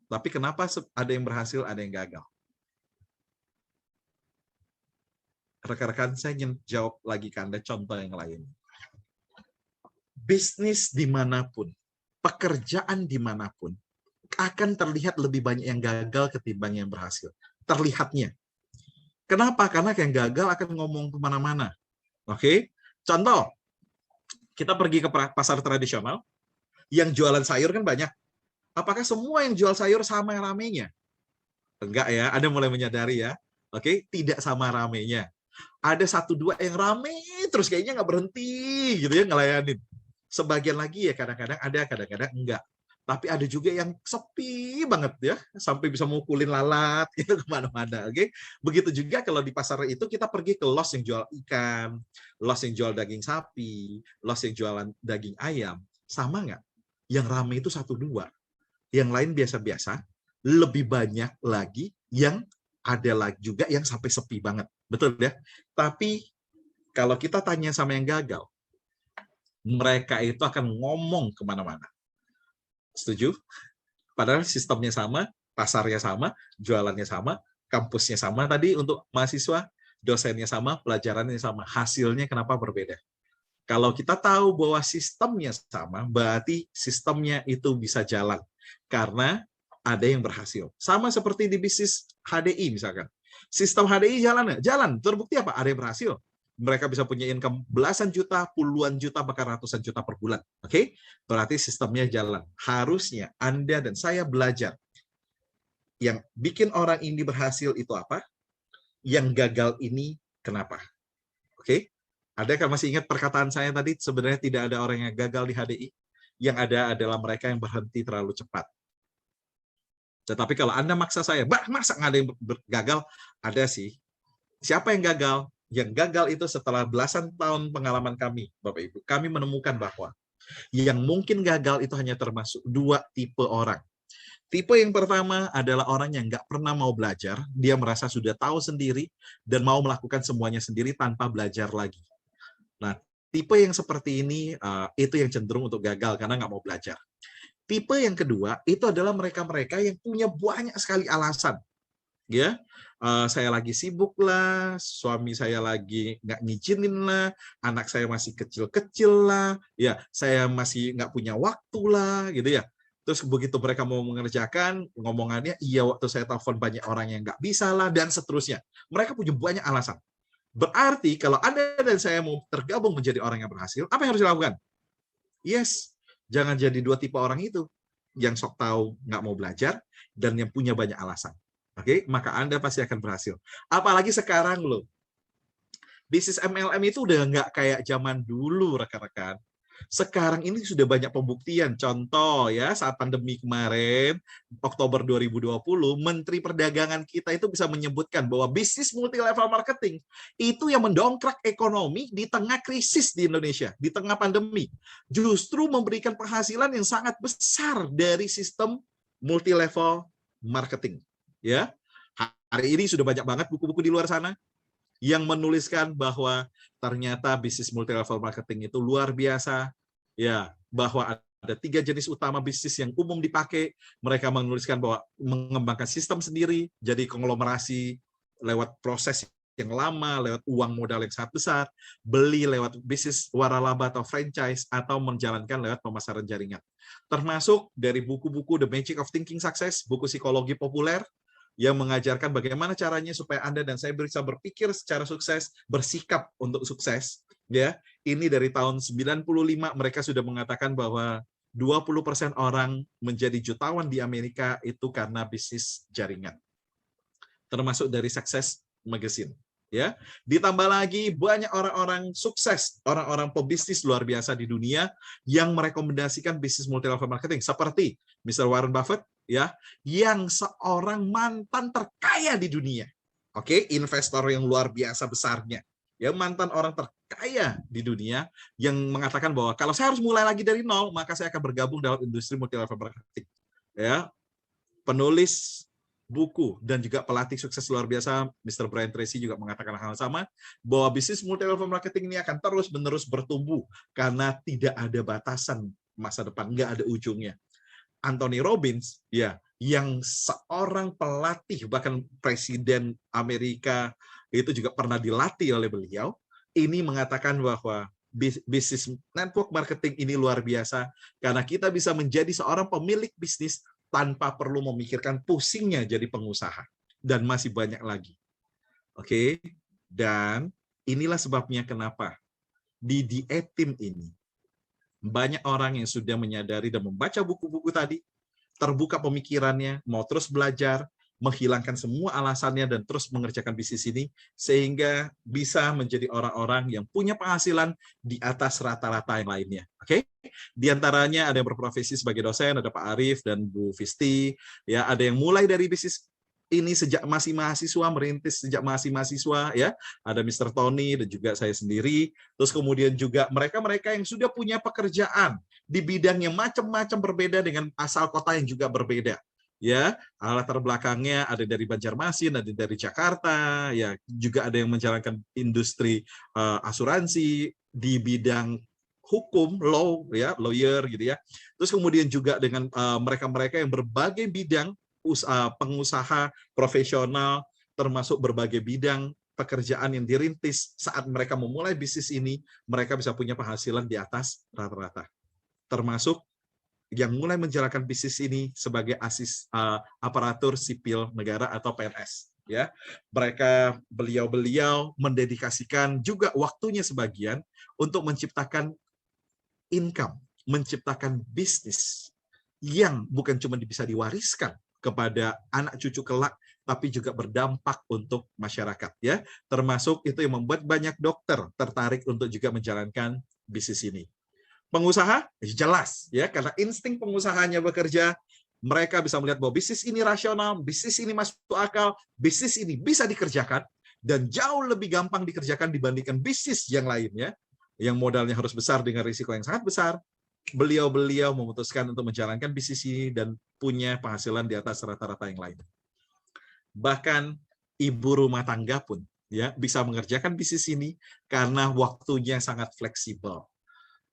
Tapi kenapa ada yang berhasil, ada yang gagal? Rekan-rekan, saya ingin jawab lagi ke Anda contoh yang lain. Bisnis dimanapun, pekerjaan dimanapun, akan terlihat lebih banyak yang gagal ketimbang yang berhasil. Terlihatnya. Kenapa? Karena yang gagal akan ngomong kemana-mana. Oke? Contoh, kita pergi ke pasar tradisional, yang jualan sayur kan banyak. Apakah semua yang jual sayur sama ramenya? Enggak ya, Anda mulai menyadari ya. Oke, tidak sama ramenya. Ada satu dua yang rame terus kayaknya nggak berhenti gitu ya ngelayanin. Sebagian lagi ya kadang-kadang ada, kadang-kadang enggak. Tapi ada juga yang sepi banget ya, sampai bisa mukulin lalat gitu kemana-mana. Oke, begitu juga kalau di pasar itu kita pergi ke los yang jual ikan, los yang jual daging sapi, los yang jualan daging ayam, sama nggak? Yang rame itu satu dua, yang lain biasa-biasa. Lebih banyak lagi yang ada lagi juga yang sampai sepi banget. Betul ya? Tapi kalau kita tanya sama yang gagal, mereka itu akan ngomong kemana-mana. Setuju? Padahal sistemnya sama, pasarnya sama, jualannya sama, kampusnya sama tadi untuk mahasiswa, dosennya sama, pelajarannya sama. Hasilnya kenapa berbeda? Kalau kita tahu bahwa sistemnya sama, berarti sistemnya itu bisa jalan. Karena ada yang berhasil. Sama seperti di bisnis HDI misalkan. Sistem HDI jalan nggak? Jalan. Terbukti apa? Ada yang berhasil. Mereka bisa punya income belasan juta, puluhan juta, bahkan ratusan juta per bulan. Oke? Berarti sistemnya jalan. Harusnya Anda dan saya belajar. Yang bikin orang ini berhasil itu apa? Yang gagal ini kenapa? Oke? Ada kan masih ingat perkataan saya tadi, sebenarnya tidak ada orang yang gagal di HDI. Yang ada adalah mereka yang berhenti terlalu cepat. Tetapi kalau Anda maksa saya, masa nggak ada yang gagal? Ada sih. Siapa yang gagal? Yang gagal itu setelah belasan tahun pengalaman kami, Bapak Ibu. Kami menemukan bahwa yang mungkin gagal itu hanya termasuk dua tipe orang. Tipe yang pertama adalah orang yang nggak pernah mau belajar, dia merasa sudah tahu sendiri, dan mau melakukan semuanya sendiri tanpa belajar lagi. Nah, tipe yang seperti ini itu yang cenderung untuk gagal karena nggak mau belajar. Tipe yang kedua itu adalah mereka-mereka yang punya banyak sekali alasan. Ya, saya lagi sibuk lah, suami saya lagi nggak ngizinin lah, anak saya masih kecil-kecil lah, ya saya masih nggak punya waktu lah, gitu ya. Terus begitu mereka mau mengerjakan, ngomongannya, iya waktu saya telepon banyak orang yang nggak bisa lah, dan seterusnya. Mereka punya banyak alasan. Berarti kalau Anda dan saya mau tergabung menjadi orang yang berhasil, apa yang harus dilakukan? Yes, jangan jadi dua tipe orang itu. Yang sok tahu nggak mau belajar, dan yang punya banyak alasan. Oke, maka Anda pasti akan berhasil. Apalagi sekarang loh, bisnis MLM itu udah nggak kayak zaman dulu, rekan-rekan. Sekarang ini sudah banyak pembuktian. Contoh ya, saat pandemi kemarin, Oktober 2020, Menteri Perdagangan kita itu bisa menyebutkan bahwa bisnis multi level marketing itu yang mendongkrak ekonomi di tengah krisis di Indonesia, di tengah pandemi. Justru memberikan penghasilan yang sangat besar dari sistem multi level marketing. Ya, hari ini sudah banyak banget buku-buku di luar sana yang menuliskan bahwa ternyata bisnis multi level marketing itu luar biasa, ya, bahwa ada 3 jenis utama bisnis yang umum dipakai. Mereka menuliskan bahwa mengembangkan sistem sendiri, jadi konglomerasi lewat proses yang lama, lewat uang modal yang sangat besar, beli lewat bisnis waralaba atau franchise, atau menjalankan lewat pemasaran jaringan. Termasuk dari buku-buku The Magic of Thinking Success, buku psikologi populer, yang mengajarkan bagaimana caranya supaya Anda dan saya bisa berpikir secara sukses, bersikap untuk sukses. Ya, ini dari tahun 95 mereka sudah mengatakan bahwa 20% orang menjadi jutawan di Amerika itu karena bisnis jaringan. Termasuk dari Success Magazine. Ya, ditambah lagi banyak orang-orang sukses, orang-orang pebisnis luar biasa di dunia yang merekomendasikan bisnis multi level marketing seperti Mr. Warren Buffett, ya, yang seorang mantan terkaya di dunia. Oke, investor yang luar biasa besarnya. Ya, mantan orang terkaya di dunia yang mengatakan bahwa kalau saya harus mulai lagi dari nol, maka saya akan bergabung dalam industri multi level marketing. Ya, penulis buku dan juga pelatih sukses luar biasa Mr. Brian Tracy juga mengatakan hal yang sama, bahwa bisnis multi level marketing ini akan terus-menerus bertumbuh karena tidak ada batasan masa depan, nggak ada ujungnya. Anthony Robbins, ya, yang seorang pelatih, bahkan Presiden Amerika itu juga pernah dilatih oleh beliau, ini mengatakan bahwa bisnis network marketing ini luar biasa karena kita bisa menjadi seorang pemilik bisnis tanpa perlu memikirkan pusingnya jadi pengusaha. Dan masih banyak lagi. Oke, dan inilah sebabnya kenapa di The Team ini banyak orang yang sudah menyadari dan membaca buku-buku tadi, terbuka pemikirannya, mau terus belajar, menghilangkan semua alasannya dan terus mengerjakan bisnis ini, sehingga bisa menjadi orang-orang yang punya penghasilan di atas rata-rata yang lainnya. Oke? Di antaranya ada yang berprofesi sebagai dosen, ada Pak Arief dan Bu Fisti, ya, ada yang mulai dari bisnis ini sejak masih mahasiswa, merintis sejak masih mahasiswa, ya, ada Mr. Tony dan juga saya sendiri. Terus kemudian juga mereka-mereka yang sudah punya pekerjaan di bidang yang macam-macam berbeda dengan asal kota yang juga berbeda. Ya, latar belakangnya ada dari Banjarmasin, ada dari Jakarta, ya, juga ada yang menjalankan industri asuransi di bidang hukum, law, ya, lawyer gitu ya. Terus kemudian juga dengan mereka-mereka yang berbagai bidang pengusaha profesional, termasuk berbagai bidang pekerjaan yang dirintis saat mereka memulai bisnis ini, mereka bisa punya penghasilan di atas rata-rata. Termasuk yang mulai menjalankan bisnis ini sebagai aparatur sipil negara atau PNS. Ya, mereka beliau-beliau mendedikasikan juga waktunya sebagian untuk menciptakan income, menciptakan bisnis yang bukan cuma bisa diwariskan kepada anak cucu kelak, tapi juga berdampak untuk masyarakat, ya. Termasuk itu yang membuat banyak dokter tertarik untuk juga menjalankan bisnis ini. Pengusaha jelas, ya, karena insting pengusahanya bekerja, mereka bisa melihat bahwa bisnis ini rasional, bisnis ini masuk akal, bisnis ini bisa dikerjakan dan jauh lebih gampang dikerjakan dibandingkan bisnis yang lainnya, yang modalnya harus besar dengan risiko yang sangat besar. Beliau-beliau memutuskan untuk menjalankan bisnis ini dan punya penghasilan di atas rata-rata yang lain. Bahkan ibu rumah tangga pun, ya, bisa mengerjakan bisnis ini karena waktunya sangat fleksibel.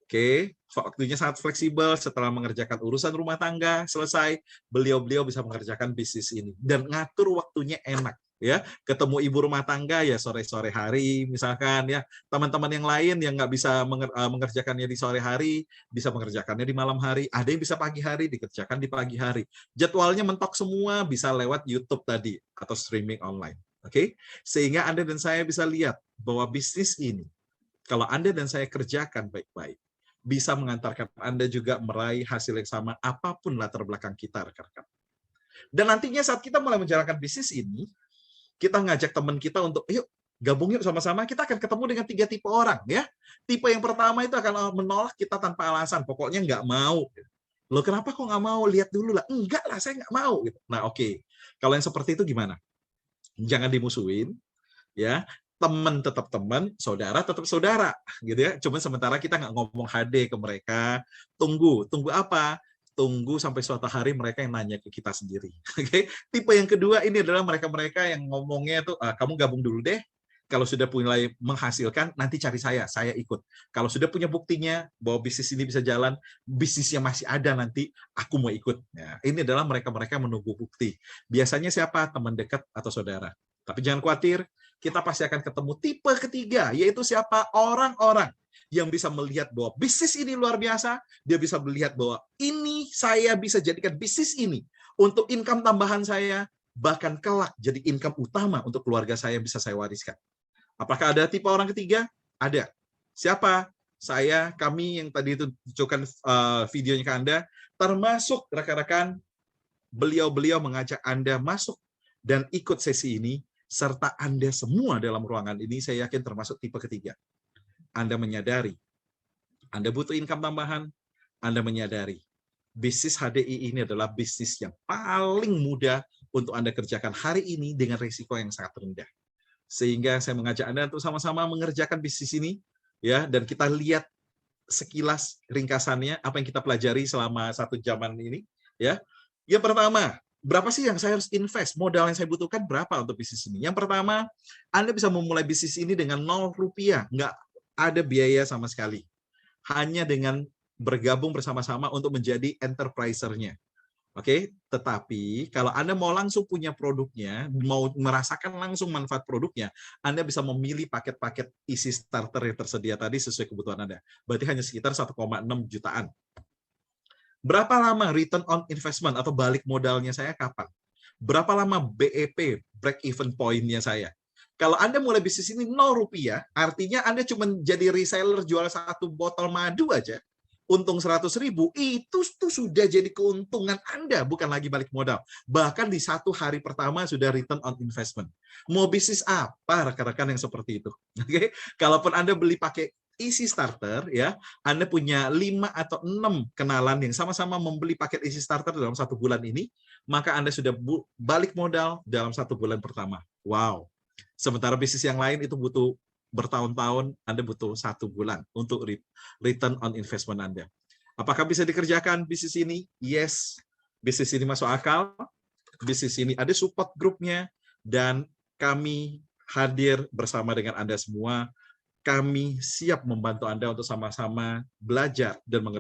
Oke, waktunya sangat fleksibel. Setelah mengerjakan urusan rumah tangga selesai, beliau-beliau bisa mengerjakan bisnis ini dan ngatur waktunya enak. Ya, ketemu ibu rumah tangga ya sore-sore hari, misalkan, ya, teman-teman yang lain yang nggak bisa mengerjakannya di sore hari, bisa mengerjakannya di malam hari. Ada yang bisa pagi hari, dikerjakan di pagi hari. Jadwalnya mentok semua, bisa lewat YouTube tadi atau streaming online. Oke, sehingga Anda dan saya bisa lihat bahwa bisnis ini, kalau Anda dan saya kerjakan baik-baik, bisa mengantarkan Anda juga meraih hasil yang sama apapun latar belakang kita, rekan-rekan. Dan nantinya saat kita mulai menjalankan bisnis ini, kita ngajak teman kita untuk, yuk, gabung yuk sama-sama, kita akan ketemu dengan 3 tipe orang, ya. Tipe yang pertama itu akan menolak kita tanpa alasan, pokoknya nggak mau. Loh, kenapa kok nggak mau? Lihat dulu lah. Enggak lah, saya nggak mau. Nah, oke. Kalau yang seperti itu gimana? Jangan dimusuhin, ya. Teman tetap teman, saudara tetap saudara, gitu ya. Cuma sementara kita nggak ngomong HD ke mereka. Tunggu apa? Tunggu sampai suatu hari mereka yang nanya ke kita sendiri. Oke. Tipe yang kedua ini adalah mereka-mereka yang ngomongnya tuh, kamu gabung dulu deh. Kalau sudah mulai menghasilkan, nanti cari saya ikut. Kalau sudah punya buktinya bahwa bisnis ini bisa jalan, bisnisnya masih ada nanti, aku mau ikut. Ya, ini adalah mereka-mereka menunggu bukti. Biasanya siapa? Teman dekat atau saudara. Tapi jangan khawatir, kita pasti akan ketemu tipe ketiga, yaitu siapa? Orang-orang yang bisa melihat bahwa bisnis ini luar biasa, dia bisa melihat bahwa ini saya bisa jadikan bisnis ini untuk income tambahan saya, bahkan kelak jadi income utama untuk keluarga saya yang bisa saya wariskan. Apakah ada tipe orang ketiga? Ada. Siapa? Saya, kami yang tadi itu tunjukkan videonya ke Anda, termasuk rekan-rekan, beliau-beliau mengajak Anda masuk dan ikut sesi ini, serta Anda semua dalam ruangan ini, saya yakin termasuk tipe ketiga. Anda menyadari, Anda butuh income tambahan, Anda menyadari, bisnis HDI ini adalah bisnis yang paling mudah, untuk Anda kerjakan hari ini dengan risiko yang sangat rendah. Sehingga saya mengajak Anda untuk sama-sama mengerjakan bisnis ini, ya, dan kita lihat sekilas ringkasannya apa yang kita pelajari selama 1 jaman ini, ya. Yang pertama, berapa sih yang saya harus invest? Modal yang saya butuhkan berapa untuk bisnis ini? Yang pertama, Anda bisa memulai bisnis ini dengan 0 rupiah, nggak ada biaya sama sekali. Hanya dengan bergabung bersama-sama untuk menjadi enterpriser-nya. Oke, tetapi kalau Anda mau langsung punya produknya, mau merasakan langsung manfaat produknya, Anda bisa memilih paket-paket easy starter yang tersedia tadi sesuai kebutuhan Anda. Berarti hanya sekitar 1,6 jutaan. Berapa lama return on investment atau balik modalnya saya kapan? Berapa lama BEP, break even point-nya saya? Kalau Anda mulai bisnis ini 0 rupiah, artinya Anda cuma jadi reseller jual 1 botol madu aja, untung 100.000, itu tuh sudah jadi keuntungan Anda, bukan lagi balik modal. Bahkan di 1 hari pertama sudah return on investment. Mau bisnis apa rekan-rekan yang seperti itu? Oke, kalaupun Anda beli pakai easy starter, ya, Anda punya 5 atau 6 kenalan yang sama-sama membeli paket easy starter dalam 1 bulan ini, maka Anda sudah balik modal dalam 1 bulan pertama. Wow. Sementara bisnis yang lain itu butuh bertahun-tahun, Anda butuh 1 bulan untuk return on investment Anda. Apakah bisa dikerjakan bisnis ini? Yes. Bisnis ini masuk akal. Bisnis ini ada support grupnya, dan kami hadir bersama dengan Anda semua. Kami siap membantu Anda untuk sama-sama belajar dan mengerti